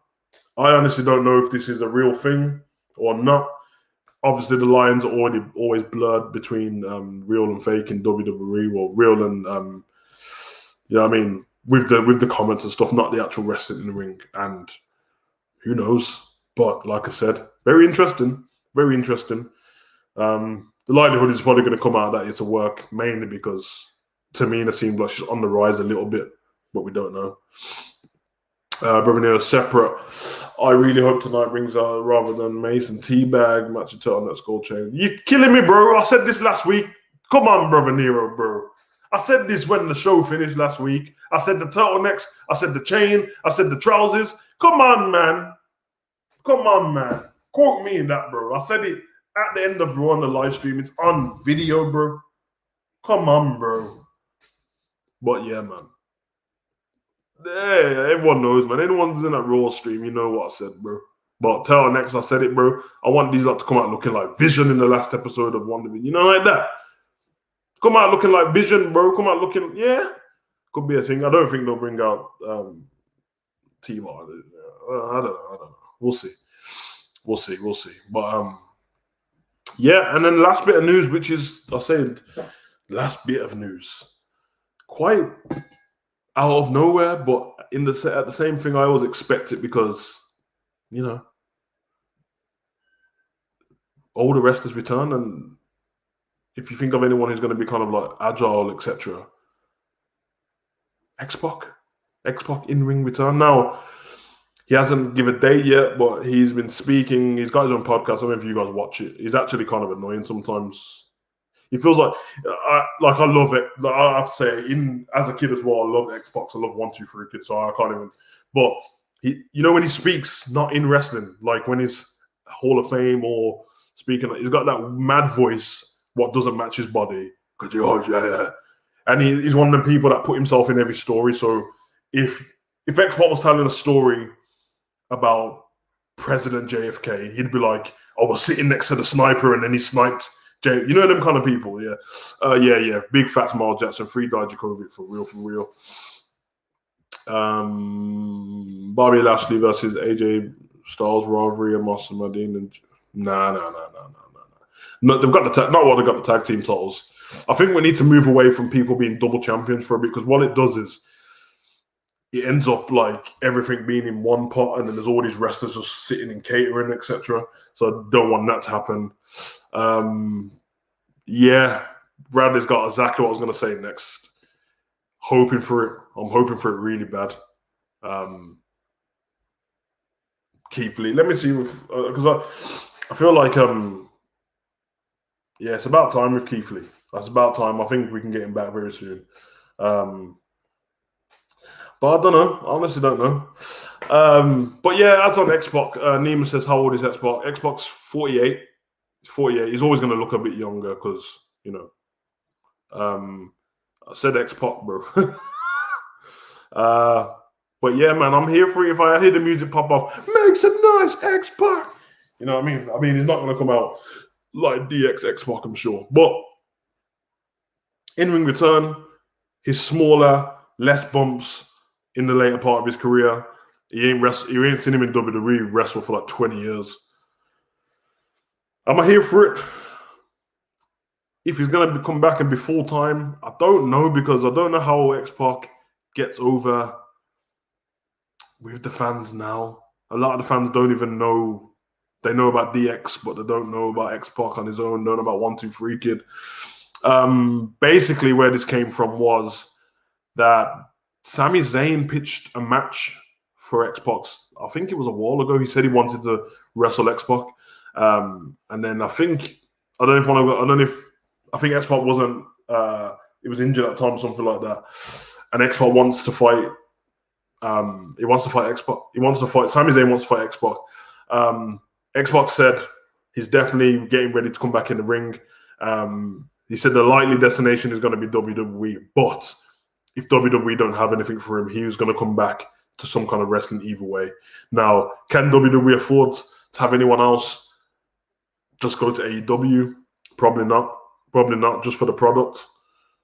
I honestly don't know if this is a real thing or not. Obviously, the lines are always blurred between real and fake in WWE, or real and you know what I mean, with the comments and stuff, not the actual wrestling in the ring. And who knows? But like I said, very interesting. Very interesting. The likelihood is probably going to come out that it's a work, mainly because Tamina seems like she's on the rise a little bit, but we don't know. Brother separate. I really hope tonight brings out rather than Mason teabag match a turtleneck skull chain. You're killing me, bro. I said this last week. Come on, brother Nero, bro. I said this when the show finished last week. I said the turtlenecks. I said the chain. I said the trousers. Come on, man. Come on, man. Quote me in that, bro. I said it at the end of Raw on the live stream. It's on video, bro. Come on, bro. But yeah, man. Yeah, everyone knows, man. Anyone who's in that Raw stream, you know what I said, bro. But turtlenecks, I said it, bro. I want these lot to come out looking like Vision in the last episode of WandaVision. You know, like that. Come out looking like Vision, bro. Come out looking, yeah. Could be a thing. I don't think they'll bring out T-Bar. I don't know. We'll see. But yeah, and then last bit of news, which is, I said, last bit of news. Quite out of nowhere, but at the same thing, I always expect it because, you know, all the wrestlers return, and if you think of anyone who's going to be kind of like agile, etc., X-Pac in-ring return. Now, he hasn't given a date yet, but he's been speaking. He's got his own podcast. I don't know if you guys watch it. He's actually kind of annoying sometimes. He feels like I love it. Like, I have to say, as a kid as well, I love X-Pac. I love 1, 2, 3 kids, so I can't even. But when he speaks, not in wrestling, like when he's Hall of Fame or speaking, he's got that mad voice. What doesn't match his body? And he's one of them people that put himself in every story. So if X-Pac was telling a story about President JFK, he'd be like, I was sitting next to the sniper and then he sniped J. You know them kind of people, yeah. Yeah. Big fat Miles Jackson, free Dijakovic, for real. Bobby Lashley versus AJ Styles rivalry and Moss and Madine. And no, they've got they've got the tag team titles. I think we need to move away from people being double champions for a bit, because what it does is it ends up like everything being in one pot, and then there's all these wrestlers just sitting in catering, etc. So I don't want that to happen. Yeah, Bradley's got exactly what I was going to say next. Hoping for it. I'm hoping for it really bad. Keith Lee. Let me see, because I feel like yeah, it's about time with Keith Lee. That's about time. I think we can get him back very soon. But I don't know. I honestly don't know. But yeah, as on X-Pac, Neiman says, how old is X-Pac? X-Pac's 48. He's 48. He's always going to look a bit younger because, you know, I said X-Pac, bro. But yeah, man, I'm here for it. If I hear the music pop off, make some noise, X-Pac. You know what I mean? He's not going to come out like DX X-Pac, I'm sure. But in-ring return, he's smaller, less bumps in the later part of his career. You ain't seen him in WWE wrestle for like 20 years. Am I here for it? If he's going to come back and be full-time, I don't know, because I don't know how X-Pac gets over with the fans now. A lot of the fans don't even know. They know about DX, but they don't know about X-Pac on his own, don't know about 1, 2, 3 Kid. Basically, where this came from was that Sami Zayn pitched a match for X-Pac. I think it was a while ago. He said he wanted to wrestle X-Pac. And then I think X-Pac wasn't, he was injured at the time, something like that. And X-Pac wants to fight. He wants to fight X-Pac. Sami Zayn wants to fight X-Pac. X-Pac said he's definitely getting ready to come back in the ring. He said the likely destination is going to be WWE, but if WWE don't have anything for him, he's going to come back to some kind of wrestling either way. Now, can WWE afford to have anyone else just go to AEW? Probably not, just for the product.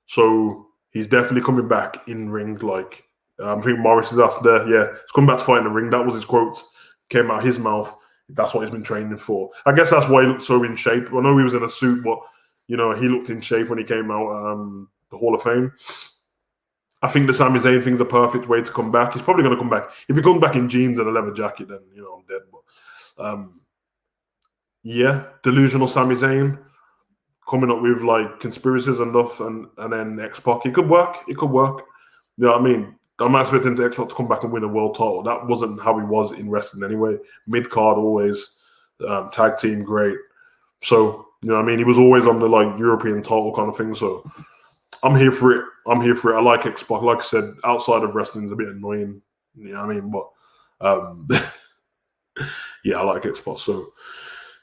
So he's definitely coming back in ring. Like, I think Morris is asked there. Yeah, he's coming back to fight in the ring. That was his quote. Came out of his mouth. That's what he's been training for. I guess that's why he looked so in shape. I know he was in a suit, but, you know, he looked in shape when he came out the Hall of Fame. I think the Sami Zayn thing's the perfect way to come back. He's probably going to come back. If he comes back in jeans and a leather jacket, then, you know, I'm dead. But yeah, delusional Sami Zayn coming up with like conspiracies and stuff, and then X-Pac. It could work. You know what I mean? I'm not expecting the X-Pac to come back and win a world title. That wasn't how he was in wrestling anyway. Mid-card always, tag team great. So You know what I mean? He was always on the like European title kind of thing. So I'm here for it. I like X-Pac. Like I said, outside of wrestling is a bit annoying. You know what I mean? But yeah, I like X-Pac. So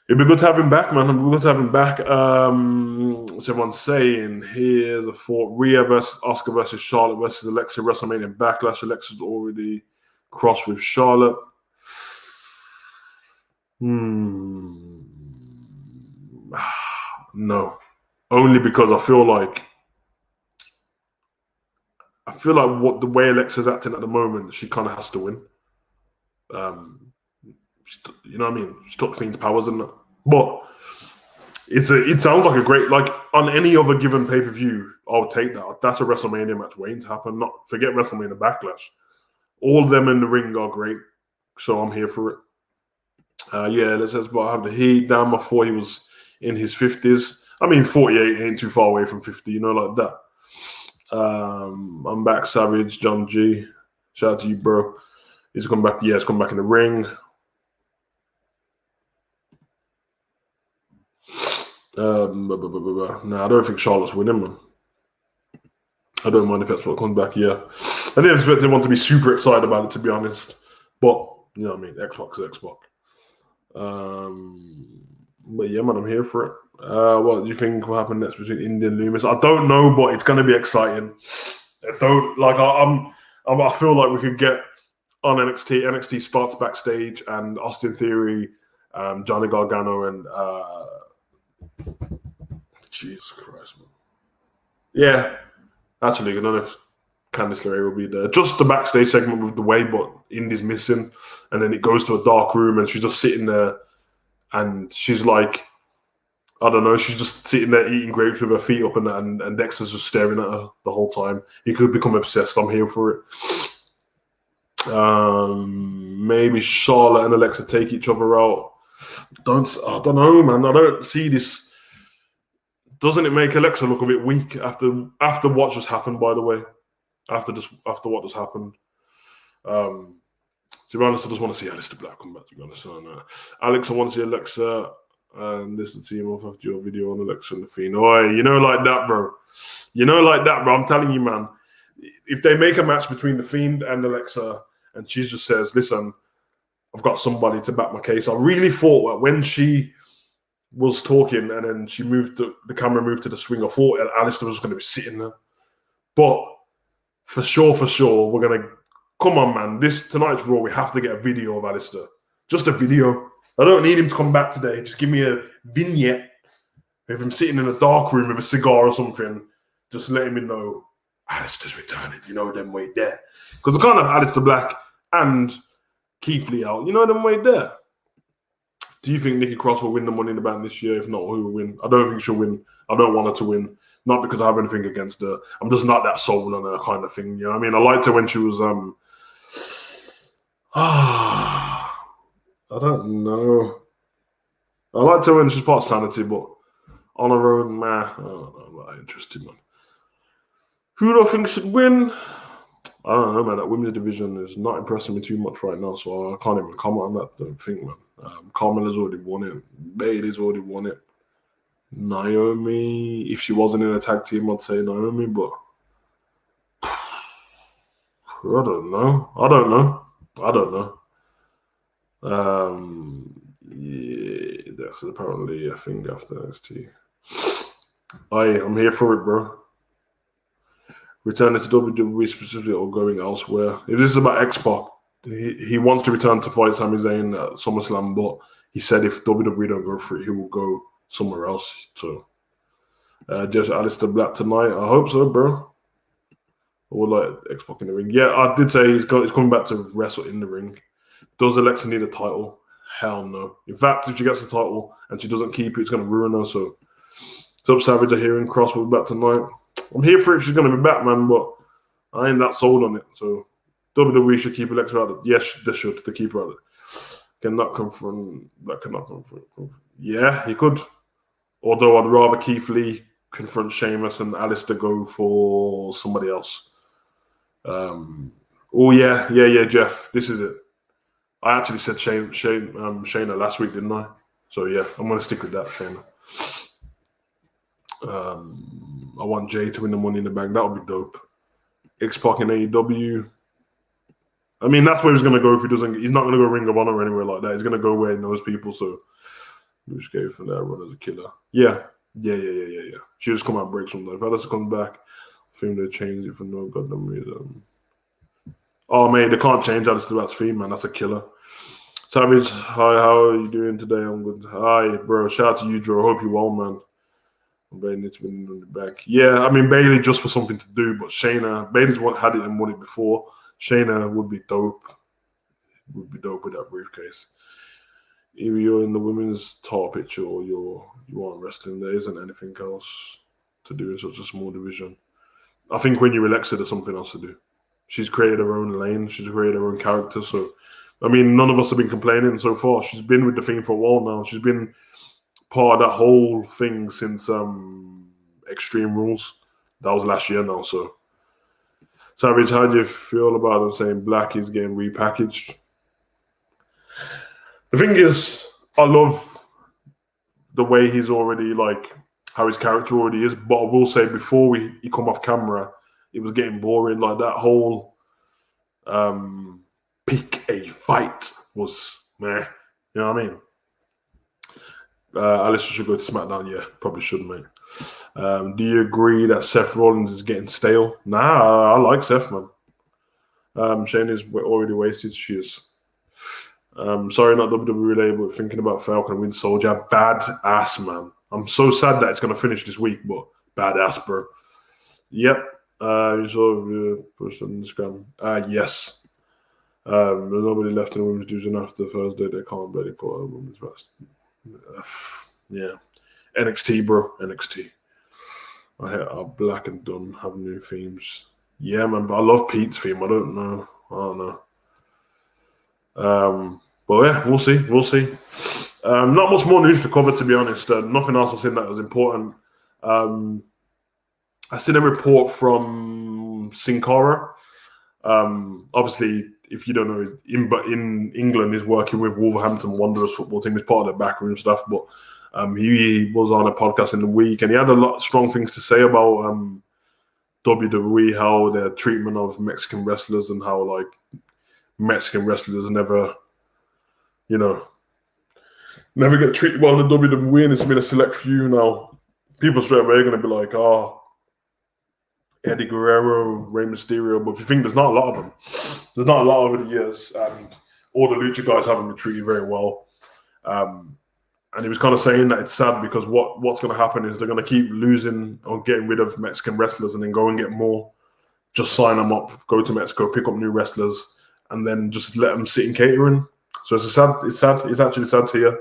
it'd be good to have him back, man. It'd be good to have him back. What's everyone saying? Here's a thought. Rhea versus Asuka versus Charlotte versus Alexa WrestleMania Backlash. Alexa's already crossed with Charlotte. No. Only because I feel like what the way Alexa's acting at the moment, she kind of has to win. You know what I mean? She took Fiend's powers and that. But it sounds like a great, like on any other given pay-per-view, I'll take that. That's a WrestleMania match waiting to happen. Not forget WrestleMania Backlash. All of them in the ring are great. So I'm here for it. Yeah, let's have the Heat down before he was in his 50s. I mean, 48 ain't too far away from 50, you know, like that. I'm back, Savage, John G. Shout out to you, bro. He's come back. Yeah, he's come back in the ring. No, I don't think Charlotte's winning, man. I don't mind if X-Pac comes back, yeah. I didn't expect anyone to be super excited about it, to be honest. But, you know what I mean? X-Pac is X-Pac. But yeah, man, I'm here for it. What do you think will happen next between Indy and Loomis? I don't know, but it's going to be exciting. I feel like we could get on NXT. NXT starts backstage, and Austin Theory, Johnny Gargano, and Jesus Christ, man. Yeah, actually, I don't know if Candice LeRae will be there. Just the backstage segment with the way, but Indy's missing, and then it goes to a dark room, and she's just sitting there, and she's like, I don't know, she's just sitting there eating grapes with her feet up, and Dexter's just staring at her the whole time. He could become obsessed. I'm here for it. Maybe Charlotte and Alexa take each other out. I don't know, man. I don't see this. Doesn't it make Alexa look a bit weak after what just happened? By the way, after what just happened. To be honest, I just want to see Aleister Black come back. To be honest, Alex, I want to see Alexa and listen to team off after your video on Alexa and the Fiend. Oh, you know, like that, bro. I'm telling you, man. If they make a match between the Fiend and Alexa, and she just says, "Listen, I've got somebody to back my case," I really thought that when she was talking and then the camera moved to the swing, I thought Aleister was going to be sitting there. But for sure, we're going to come on, man. Tonight's Raw, we have to get a video of Aleister. Just a video. I don't need him to come back today. Just give me a vignette of him sitting in a dark room with a cigar or something, just letting me know Aleister's returning. You know them way there. Because I can't have Aleister Black and Keith Lee out. You know them way there. Do you think Nikki Cross will win the Money in the Bank this year? If not, who will win? I don't think she'll win. I don't want her to win. Not because I have anything against her. I'm just not that sold on her kind of thing. You know what I mean? I liked her when she was I don't know. I liked her when she was part of Sanity, but on her own, I don't know. I'm not interested, man. Who do I think should win? I don't know, man. That women's division is not impressing me too much right now, so I can't even comment on that. I don't think, man. Carmella's already won it. Bailey's already won it. Naomi, if she wasn't in a tag team, I'd say Naomi, but I don't know. Yeah, that's apparently a thing after NXT. I'm here for it, bro. Returning to WWE specifically or going elsewhere. If this is about X-Pac, he wants to return to fight Sami Zayn at SummerSlam, but he said if WWE don't go for it, he will go somewhere else. So, just Aleister Black tonight. I hope so, bro. Or like X-Pac in the ring. Yeah, I did say he's coming back to wrestle in the ring. Does Alexa need a title? Hell no. In fact, if she gets the title and she doesn't keep it, it's going to ruin her. So, what's up, Savage? I hear him. Kross will be back tonight. I'm here for it if she's going to be back, man, but I ain't that sold on it. So, WWE should keep Alexa out. Yes, they should. They keep her out. Cannot confront. Yeah, he could. Although I'd rather Keith Lee confront Sheamus and Aleister go for somebody else. Yeah, Jeff. This is it. I actually said Shayna last week, didn't I? So yeah, I'm going to stick with that, Shayna. I want Jay to win the Money in the Bank. That would be dope. X-Pac in AEW. I mean, that's where he's going to go if he doesn't. He's not going to go Ring of Honor or anywhere like that. He's going to go where he knows people. So, Luke Cage for that run as a killer. Yeah. She just come out and break something. If Alistair comes back, I think they change it for no goddamn reason. Oh, mate, they can't change Alistair Bat's theme, man. That's a killer. Savage, hi, how are you doing today? I'm good. Hi, bro. Shout out to you, Drew. I hope you're well, man. Bailey needs to win in the back. Yeah, I mean, Bailey just for something to do, but Shayna, Bailey's had it and won it before. Shayna would be dope. Would be dope with that briefcase. Either you're in the women's top picture or you aren't wrestling. There isn't anything else to do in such a small division. I think when you're Alexa, there's something else to do. She's created her own lane. She's created her own character. So, I mean, none of us have been complaining so far. She's been with the theme for a while now. She's been part of that whole thing since Extreme Rules. That was last year now. So, Savage, how do you feel about them saying Black is getting repackaged? The thing is, I love the way he's already, like, how his character already is. But I will say, before he come off camera, it was getting boring. Like, that whole pick a fight was meh. You know what I mean? Alistair should go to SmackDown. Yeah, probably should, mate. Do you agree that Seth Rollins is getting stale? Nah, I like Seth, man. Shane is already wasted. She is. Sorry, not WWE related, but thinking about Falcon and Winter Soldier. Bad ass, man. I'm so sad that it's going to finish this week, but bad ass, bro. Yep. You saw the post on Instagram. Yes. There's nobody left in the women's division after Thursday. They can't barely put a women's best. Yeah. NXT, bro. NXT. I hate our Black and Dunn have new themes. Yeah, man, but I love Pete's theme. I don't know. But yeah, we'll see. Not much more news to cover, to be honest. Nothing else I've seen that was important. I seen a report from Sin Cara. Obviously, if you don't know, in England, he's working with Wolverhampton Wanderers football team. He's part of the backroom stuff, but he was on a podcast in the week, and he had a lot of strong things to say about WWE, how their treatment of Mexican wrestlers, and how, like, Mexican wrestlers never get treated well in the WWE, and it's been a select few now. People straight away are going to be like, Eddie Guerrero, Rey Mysterio, but if you think there's not a lot of them. There's not a lot over the years, and all the Lucha guys haven't been treated very well. And he was kind of saying that it's sad because what's going to happen is they're going to keep losing or getting rid of Mexican wrestlers and then go and get more. Just sign them up, go to Mexico, pick up new wrestlers, and then just let them sit in catering. So it's sad. It's actually sad to hear.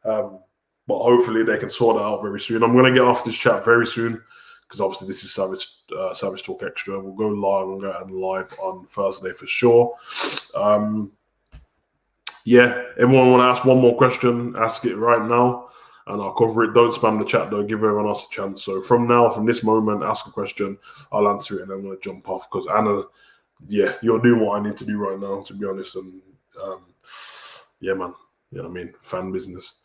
But hopefully they can sort it out very soon. I'm going to get off this chat very soon because obviously this is Savage Talk Extra. We'll go live on Thursday for sure. Yeah, everyone want to ask one more question, ask it right now, and I'll cover it. Don't spam the chat, though. Give everyone else a chance. So from this moment, ask a question. I'll answer it, and I'm going to jump off because Anna, you're doing what I need to do right now, to be honest. And yeah, man. You know what I mean? Fan business.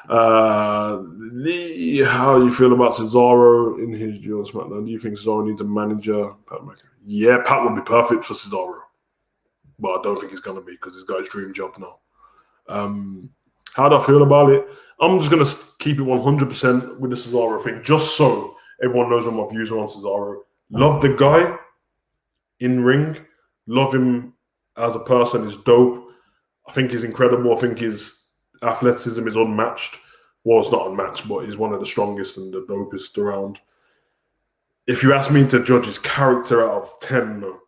How do you feel about Cesaro in his duel on SmackDown? Do you think Cesaro needs a manager? Pat McAfee? Yeah, Pat would be perfect for Cesaro. But I don't think he's going to be because he's got his dream job now. How do I feel about it? I'm just going to keep it 100% with the Cesaro thing, just so everyone knows what my views are on Cesaro. Love the guy in ring. Love him as a person. He's dope. I think he's incredible. I think his athleticism is unmatched. Well, it's not unmatched, but he's one of the strongest and the dopest around. If you ask me to judge his character out of 10, no.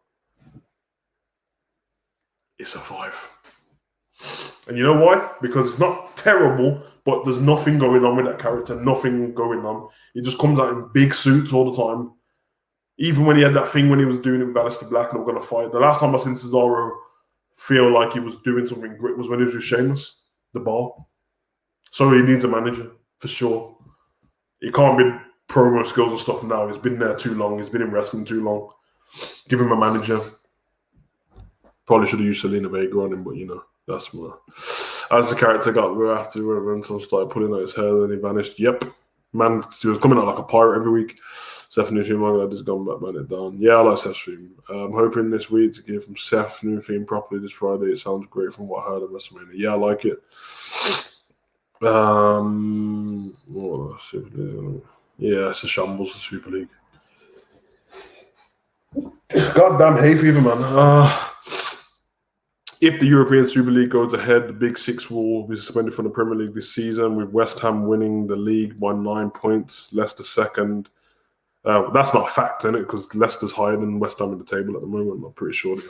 It's a 5. And you know why? Because it's not terrible, but there's nothing going on with that character. Nothing going on. He just comes out in big suits all the time. Even when he had that thing when he was doing it with Aleister Black and we're going to fight. The last time I seen Cesaro feel like he was doing something great was when he was with Sheamus, the bar. So he needs a manager, for sure. He can't be promo skills and stuff now. He's been there too long. He's been in wrestling too long. Give him a manager. Probably should have used Selena Vega on him, but that's more. As the character got after Renton started pulling out his hair, then he vanished. Yep, Man, he was coming out like a pirate every week. Seth Newfield, my God, just gone back, burn it down. Yeah, I like Seth's theme. I'm hoping this week to hear from Seth Newfield properly this Friday. It sounds great from what I heard of WrestleMania. Yeah, I like it. Yeah, it's a shambles, the Super League. Goddamn hay fever, man. If the European Super League goes ahead, the Big Six will be suspended from the Premier League this season, with West Ham winning the league by 9 points, Leicester second. That's not a fact, is it? Because Leicester's higher than West Ham in the table at the moment. I'm pretty sure they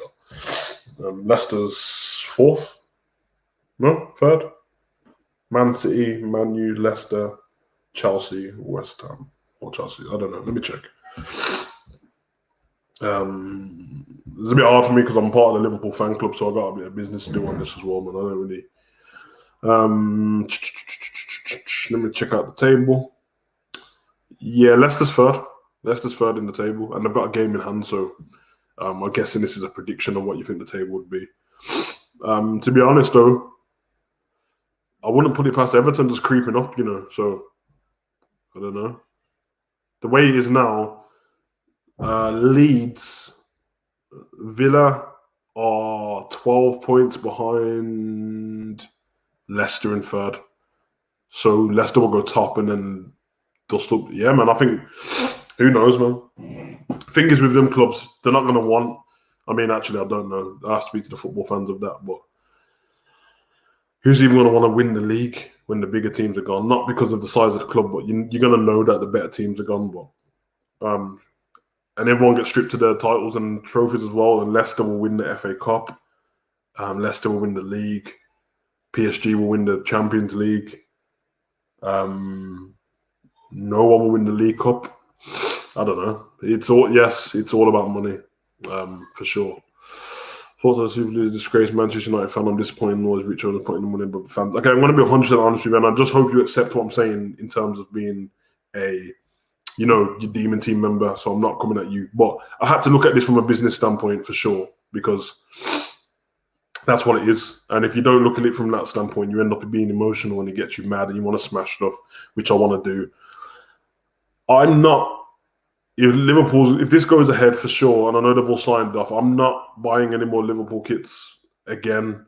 are. Leicester's fourth? No, third? Man City, Man U, Leicester, Chelsea, West Ham. Or Chelsea, I don't know. Let me check. It's a bit hard for me because I'm part of the Liverpool fan club, so I got a bit of business to do on this as well, man. I don't really. Let me check out the table. Yeah, Leicester's third. Leicester's third in the table, and they've got a game in hand, so I'm guessing this is a prediction of what you think the table would be. To be honest, though, I wouldn't put it past Everton just creeping up, so I don't know. The way it is now, Leeds, Villa are 12 points behind Leicester in third. So Leicester will go top and then they'll still... Yeah, man, I think... Who knows, man? Thing is with them clubs, they're not going to want... I mean, actually, I don't know. I have to speak to the football fans of that, but who's even going to want to win the league when the bigger teams are gone? Not because of the size of the club, but you're going to know that the better teams are gone. But and everyone gets stripped of their titles and trophies as well. And Leicester will win the FA Cup. Leicester will win the league. PSG will win the Champions League. No one will win the League Cup. I don't know. It's all about money, for sure. Thoughts on the Super League is a disgrace. Manchester United fan, I'm disappointed. Always Rich on putting the money, but fans. Okay, I'm going to be 100% honest with you, and I just hope you accept what I'm saying in terms of being a, your demon team member. So I'm not coming at you, but I had to look at this from a business standpoint for sure, because that's what it is. And if you don't look at it from that standpoint, you end up being emotional and it gets you mad and you want to smash stuff, which I want to do. I'm not. If this goes ahead for sure, and I know they've all signed off, I'm not buying any more Liverpool kits again.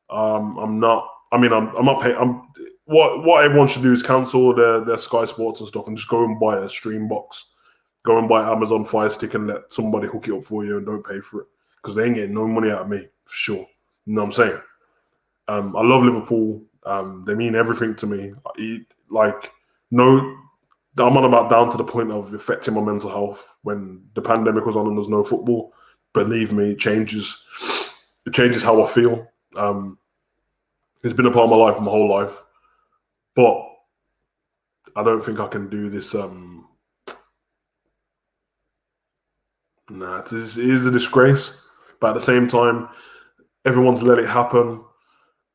I'm not. I mean, I'm not paying. What everyone should do is cancel their Sky Sports and stuff, and just go and buy a stream box. Go and buy Amazon Fire Stick and let somebody hook it up for you, and don't pay for it, because they ain't getting no money out of me for sure. You know what I'm saying? I love Liverpool. They mean everything to me. I'm on about down to the point of affecting my mental health. When the pandemic was on and there's no football, believe me, it changes how I feel. It's been a part of my life, my whole life. But I don't think I can do this. It is a disgrace. But at the same time, everyone's let it happen.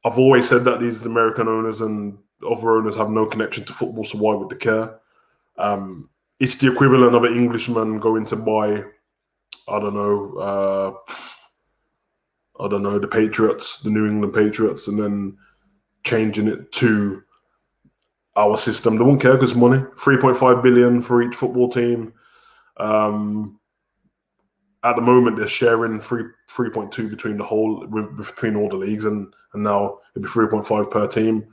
I've always said that these American owners and other owners have no connection to football, so why would they care? It's the equivalent of an Englishman going to buy, the Patriots, the New England Patriots, and then changing it to our system. They won't care because money. 3.5 billion for each football team. At the moment, they're sharing 3.2 between between all the leagues, and now it'll be 3.5 per team.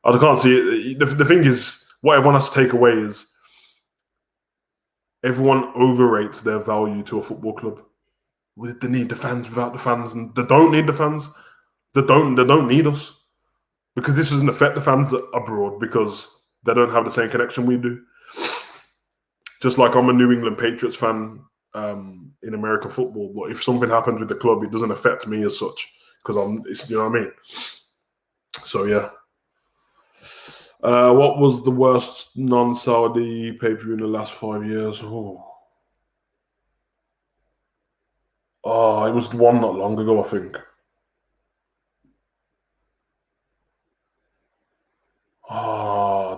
I can't see it. The thing is, what everyone has to take away is everyone overrates their value to a football club. They need the fans without the fans, and they don't need the fans. They don't need us, because this doesn't affect the fans abroad because they don't have the same connection we do. Just like I'm a New England Patriots fan in American football, but if something happens with the club, it doesn't affect me as such because you know what I mean. So yeah. What was the worst non-Saudi pay-per-view in the last 5 years? It was the one not long ago, I think.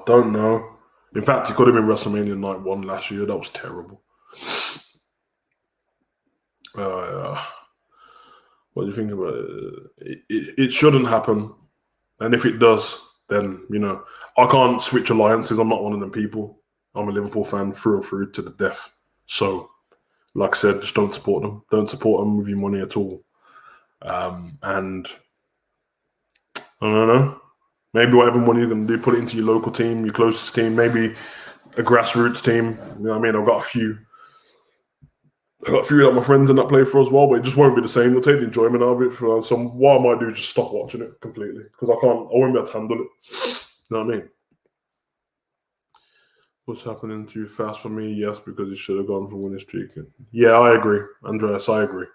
Don't know. In fact, it could have been WrestleMania Night 1 last year. That was terrible. What do you think about it? It shouldn't happen. And if it does, then, I can't switch alliances. I'm not one of them people. I'm a Liverpool fan through and through to the death. So, like I said, just don't support them. Don't support them with your money at all. And I don't know. Maybe whatever money you're going to do, put it into your local team, your closest team, maybe a grassroots team. You know what I mean? I've got a few that my friends end up playing for as well, but it just won't be the same. You'll take the enjoyment out of it. For some, what I might do is just stop watching it completely because I won't be able to handle it. You know what I mean? What's happening too fast for me? Yes, because he should have gone for winning streak. Yeah, I agree, Andreas. I agree.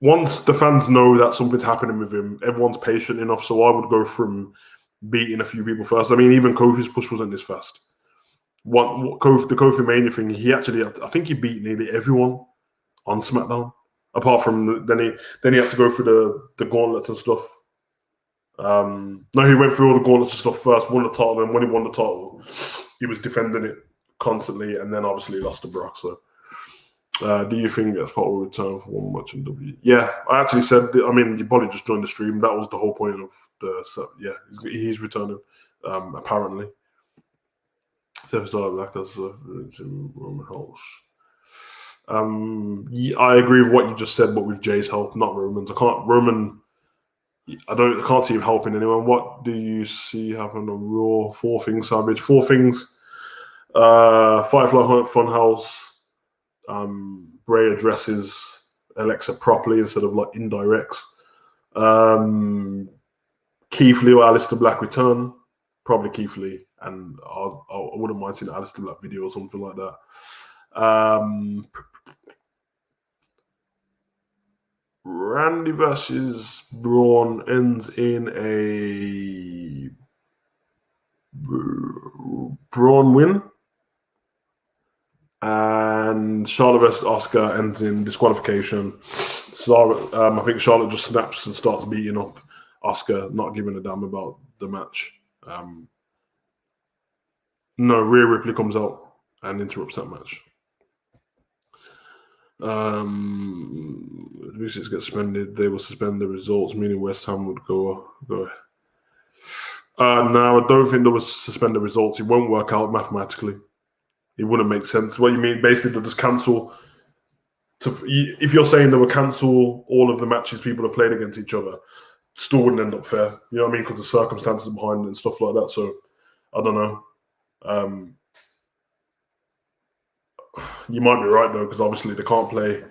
Once the fans know that something's happening with him, everyone's patient enough. So I would go from beating a few people first. I mean, even Kofi's push wasn't this fast. The Kofi Mania thing, I think he beat nearly everyone on SmackDown. Apart from then he had to go through the gauntlets and stuff. No, he went through all the gauntlets and stuff first, won the title, and when he won the title, he was defending it constantly, and then obviously lost to Brock. So, do you think that's part of the return for one match in W? Yeah, I actually said. I mean, you probably just joined the stream. That was the whole point of the set. Yeah, he's returning. Apparently, like that's Roman helps. I agree with what you just said, but with Jay's help, not Roman's. I can't see him helping anyone. What do you see happen on Raw? 4 things, Savage. 4 things. Firefly Funhouse. Bray addresses Alexa properly instead of like indirects. Keith Lee or Aleister Black return. Probably Keith Lee. And I wouldn't mind seeing an Aleister Black video or something like that. Randy versus Braun ends in a Braun win. And Charlotte versus Asuka ends in disqualification. So I think Charlotte just snaps and starts beating up Asuka, not giving a damn about the match. No, Rhea Ripley comes out and interrupts that match. Lucius gets suspended. They will suspend the results, meaning West Ham would go. No, I don't think they will suspend the results. It won't work out mathematically. It wouldn't make sense. What you mean? Basically, they'll just cancel. If you're saying they will cancel all of the matches people have played against each other, still wouldn't end up fair. You know what I mean? Because the circumstances behind it and stuff like that. So, I don't know. You might be right though, because obviously they can't play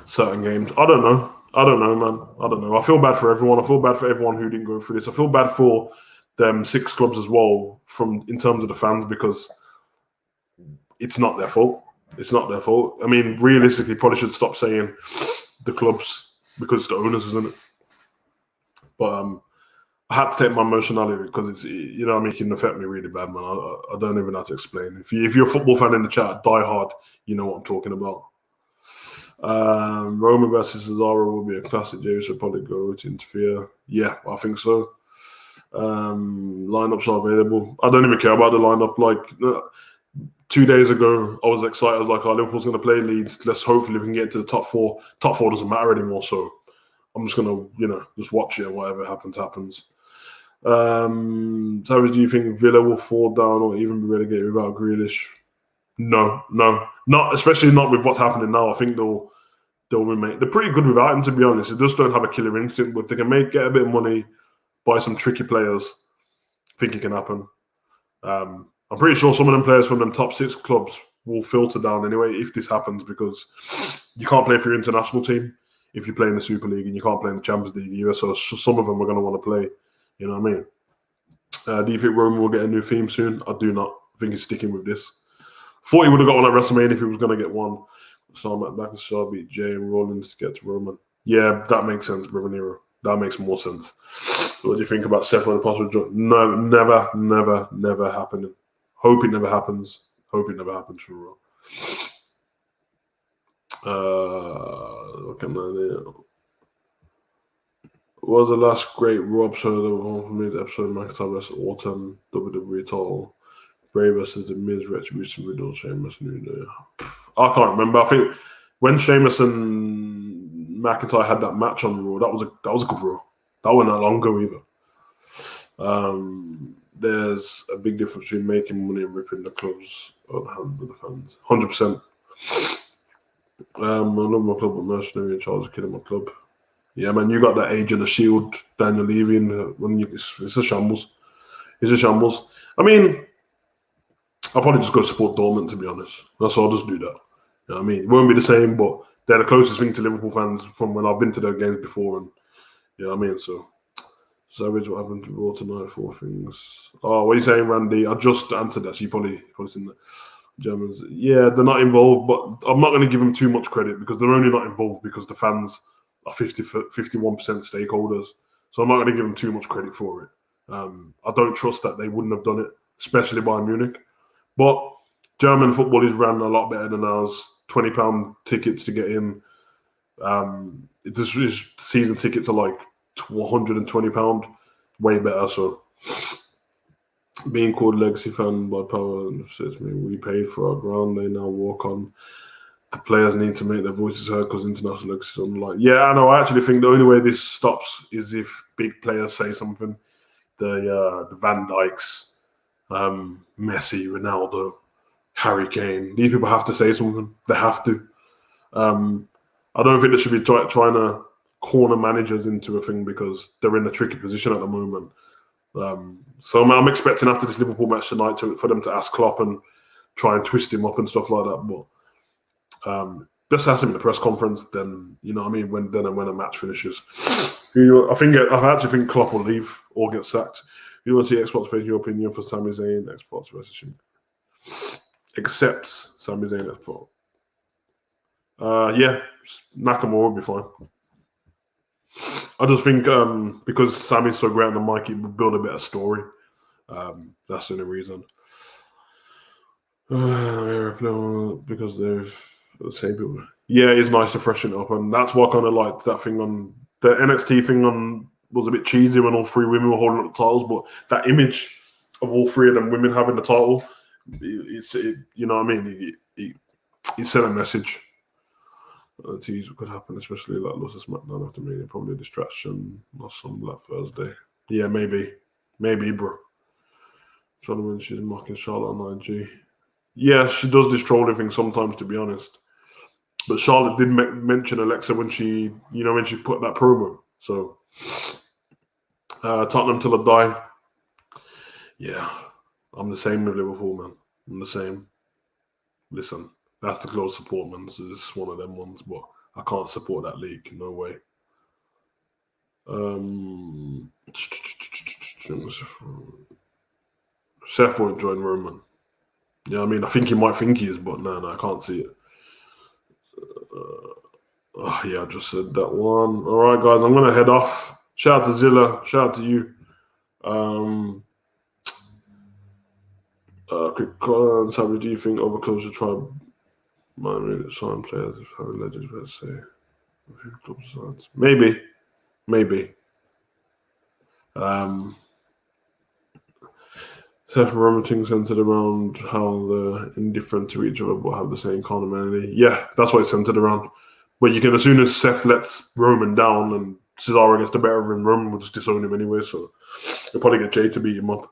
certain games. I don't know, man. I don't know. I feel bad for everyone. I feel bad for everyone who didn't go through this. I feel bad for them 6 clubs as well, in terms of the fans, because it's not their fault. It's not their fault. I mean, realistically, probably should stop saying the clubs because it's the owners, isn't it? But I had to take my emotionality because it's, you know, it can affect me really bad, man. I don't even know how to explain. If you're a football fan in the chat, die hard, you know what I'm talking about. Roman versus Cesaro will be a classic. James will probably go to interfere. Yeah, I think so. Lineups are available. I don't even care about the lineup. Like 2 days ago, I was excited. I was like, Liverpool's going to play Leeds. Let's hopefully we can get into the top 4. Top 4 doesn't matter anymore. So I'm just going to, just watch it and whatever happens, happens. So do you think Villa will fall down or even be relegated without Grealish? No, not especially not with what's happening now. I think they'll remain. They're pretty good without him, to be honest. They just don't have a killer instinct. But if they can get a bit of money, buy some tricky players, I think it can happen. I'm pretty sure some of them players from them top 6 clubs will filter down anyway if this happens, because you can't play for your international team if you play in the Super League, and you can't play in the Champions League either. So some of them are going to want to play. You know what I mean? Do you think Roman will get a new theme soon? I do not. I think he's sticking with this. Thought he would have got one at WrestleMania if he was going to get one. So I'm back to Shaw, beat Jay and Rollins to get to Roman. Yeah, that makes sense, Brother Nero. That makes more sense. So what do you think about Seth and the possible joint? No, never happening. Hope it never happens. Hope it never happens for real. What was the last great Raw episode of the Miz episode? McIntyre vs. Orton, WWE title, Bray versus the Miz, Retribution, Riddle, Sheamus, New Day. I can't remember. I think when Sheamus and McIntyre had that match on Raw, that was a good Raw. That wasn't that long ago either. There's a big difference between making money and ripping the clubs on the hands of the fans. 100%. I love my club, but mercenary and Charles killing my club. Yeah, man, you got that age of the shield, Daniel Levy, it's a shambles. It's a shambles. I mean, I'll probably just go support Dortmund, to be honest. That's all. I'll just do that. You know what I mean? It won't be the same, but they're the closest thing to Liverpool fans from when I've been to their games before. And you know what I mean? So, Savage, what happened to Raw tonight? 4 things. Oh, what are you saying, Randy? I just answered that. So you probably seen that. Germans. Yeah, they're not involved, but I'm not going to give them too much credit because they're only not involved because the fans are 51% stakeholders. So I'm not going to give them too much credit for it. I don't trust that they wouldn't have done it, especially Bayern Munich. But German football is ran a lot better than ours. £20 tickets to get in. Season tickets are like £120, way better. So being called legacy fan by Power says me, we paid for our ground. They now walk on. The players need to make their voices heard because international legacy is on the line. Yeah, I know. I actually think the only way this stops is if big players say something. The Van Dijks, Messi, Ronaldo, Harry Kane. These people have to say something. They have to. I don't think they should be trying to corner managers into a thing because they're in a tricky position at the moment. So I'm expecting after this Liverpool match tonight for them to ask Klopp and try and twist him up and stuff like that. But just ask him in the press conference. Then you know what I mean. When a match finishes, I actually think Klopp will leave or get sacked. You want to see Xbox page your opinion for Sami Zayn, Xbox versus him. Accepts Sami Zayn as part. Yeah, Nakamura would be fine. I just think because Sami's so great on the mic, he would build a better story. That's the only reason. Because they're the same people. Yeah, it's nice to freshen it up, and that's what I kind of liked that thing on the NXT thing was a bit cheesy when all 3 women were holding up the titles, but that image of all 3 of them women having the title, you know what I mean? It sent a message. Tease what could happen, especially like loss of SmackDown after Mania, probably a distraction, lost on Black Thursday. Yeah, maybe, bro. Trying to win, she's mocking Charlotte on IG. Yeah, she does this trolling thing sometimes, to be honest. But Charlotte did mention Alexa when she put that promo. So Tottenham till I die. Yeah, I'm the same with Liverpool, man. I'm the same. Listen, that's the close support, man. So this is one of them ones, but I can't support that league. No way. Seth won't join Roman. Yeah, I mean, I think he might think he is, but no, I can't see it. Yeah, I just said that one. All right, guys, I'm going to head off. Shout out to Zilla. Shout out to you. Quick comments. How do you think other clubs should try sign players if having legends, let's say? A few clubs signs. Maybe. Seth Roman thing centered around how they're indifferent to each other but have the same kind of humanity. Yeah, that's what it's centered around. But you can, as soon as Seth lets Roman down and Cesaro gets the better of him, Roman will just disown him anyway. So he'll probably get Jay to beat him up.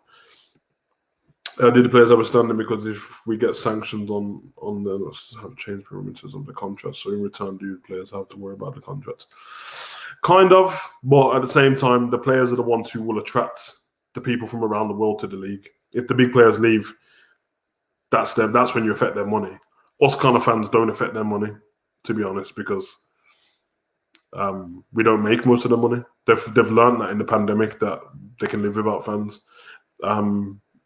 Did the players have a standing? Because if we get sanctions on them, let's have changed parameters of the contract. So in return, do the players have to worry about the contracts? Kind of, but at the same time, the players are the ones who will attract the people from around the world to the league. If the big players leave, that's them. That's when you affect their money. Us kind of fans don't affect their money, to be honest, because we don't make most of the money. They've learned that in the pandemic that they can live without fans.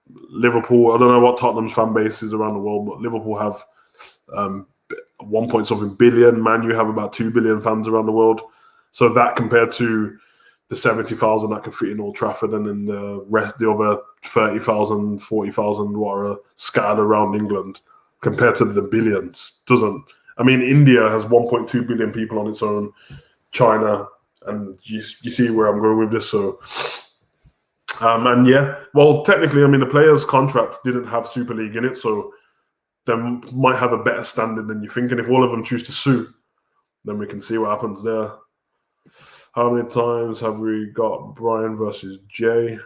Liverpool, I don't know what Tottenham's fan base is around the world, but Liverpool have 1 point something billion. Man, you have about 2 billion fans around the world. So that compared to the 70,000 that can fit in Old Trafford, and then the other 30,000, 40,000 what are scattered around England, compared to the billions, doesn't. I mean, India has 1.2 billion people on its own. China, and you see where I'm going with this. So, and yeah, well, technically, I mean, the players' contract didn't have Super League in it, so they might have a better standard than you think. And if all of them choose to sue, then we can see what happens there. How many times have we got Brian versus Jay?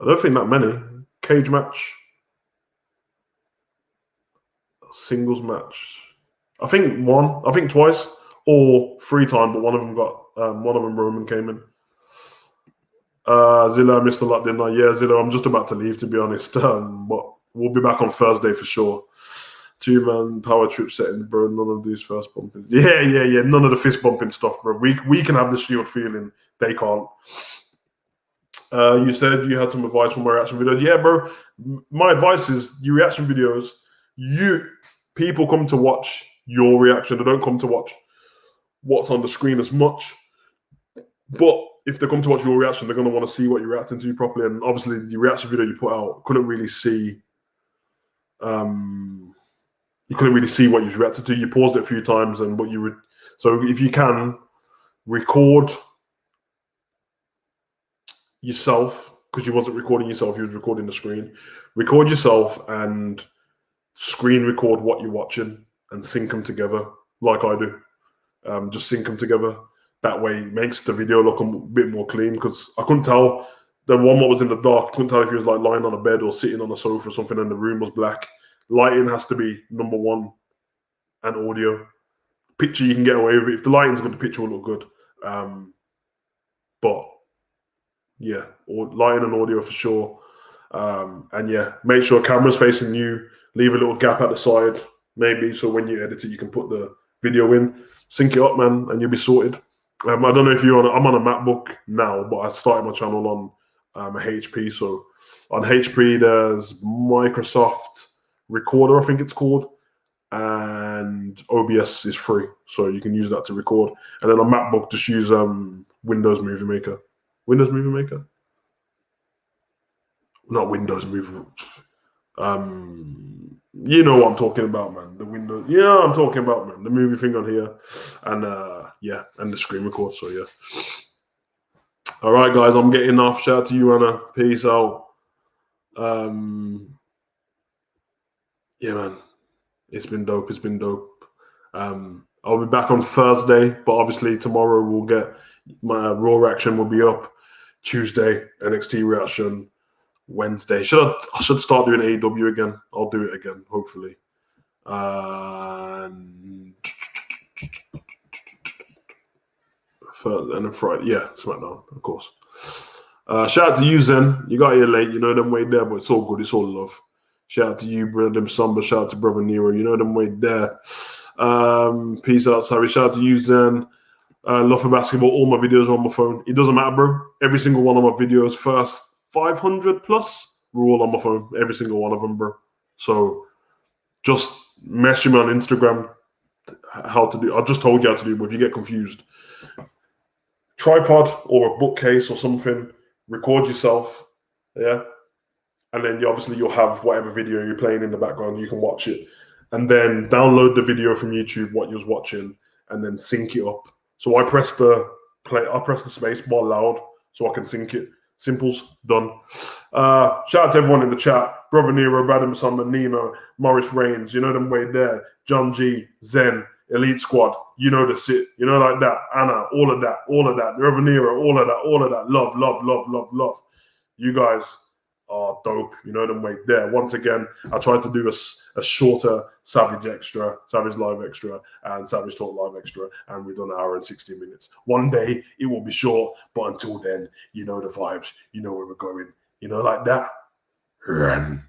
I don't think that many. Cage match, singles match. I think one. I think twice or 3 times, but one of them Roman came in. Zilla, I missed a lot, didn't I? Yeah, Zilla, I'm just about to leave, to be honest. But we'll be back on Thursday for sure. 2-man power trip setting, bro. None of these first bumping. Yeah. None of the fist bumping stuff, bro. We can have the Shield feeling. They can't. You said you had some advice from my reaction videos. Yeah, bro. My advice is your reaction videos. People come to watch your reaction. They don't come to watch what's on the screen as much. But if they come to watch your reaction, they're going to want to see what you're reacting to properly. And obviously, the reaction video you put out couldn't really see. You couldn't really see what you reacted to. You paused it a few times, and what you would. So if you can record yourself, because you wasn't recording yourself, you was recording the screen. Record yourself and screen record what you're watching and sync them together, like I do. Just sync them together. That way, it makes the video look a bit more clean. Because I couldn't tell the one that was in the dark. I couldn't tell if he was like lying on a bed or sitting on a sofa or something, and the room was black. Lighting has to be number one, and audio. Picture you can get away with it. If the lighting's good, the picture will look good. But yeah, lighting and audio for sure. And yeah, make sure camera's facing you. Leave a little gap at the side, maybe, so when you edit it, you can put the video in. Sync it up, man, and you'll be sorted. I don't know if you're on. I'm on a MacBook now, but I started my channel on a HP. So on HP, there's Microsoft Recorder, I think it's called, and OBS is free, so you can use that to record. And then on MacBook, just use Windows Movie Maker. Windows Movie Maker? Not Windows Movie. You know what I'm talking about, man. The Windows. Yeah, I'm talking about, man. The movie thing on here, and yeah, and the screen record. So yeah. All right, guys, I'm getting off. Shout out to you, Anna. Peace out. Yeah, man. It's been dope. It's been dope. I'll be back on Thursday, but obviously tomorrow we'll get my Raw reaction will be up. Tuesday, NXT reaction. Wednesday. I should start doing AEW again. I'll do it again, hopefully. And then Friday. Yeah, SmackDown, of course. Shout out to you, Zen. You got here late. You know them way there, but it's all good. It's all love. Shout out to you, Brother Samba. Shout out to Brother Nero. You know them way there. Peace out, sorry. Shout out to you, Zen. Love for basketball. All my videos are on my phone. It doesn't matter, bro. Every single one of my videos, first 500 plus, were all on my phone. Every single one of them, bro. So just message me on Instagram how to do. I just told you how to do, but if you get confused, tripod or a bookcase or something, record yourself, yeah, and then you'll have whatever video you're playing in the background. You can watch it, and then download the video from YouTube, what you was watching, and then sync it up. So I press the space bar loud so I can sync it. Simple's done. Shout out to everyone in the chat. Brother Nero, Brad Musamba, Nemo, Morris Reigns, you know them way there. John G, Zen, Elite Squad, you know the shit. You know, like that. Anna, all of that. Brother Nero, all of that. Love. You guys are dope. You know them way there. Once again, I tried to do a shorter Savage Live Extra, and Savage Talk Live Extra, and we've done an hour and 60 minutes. One day it will be short, but until then, you know the vibes, you know where we're going, you know, like that. Run.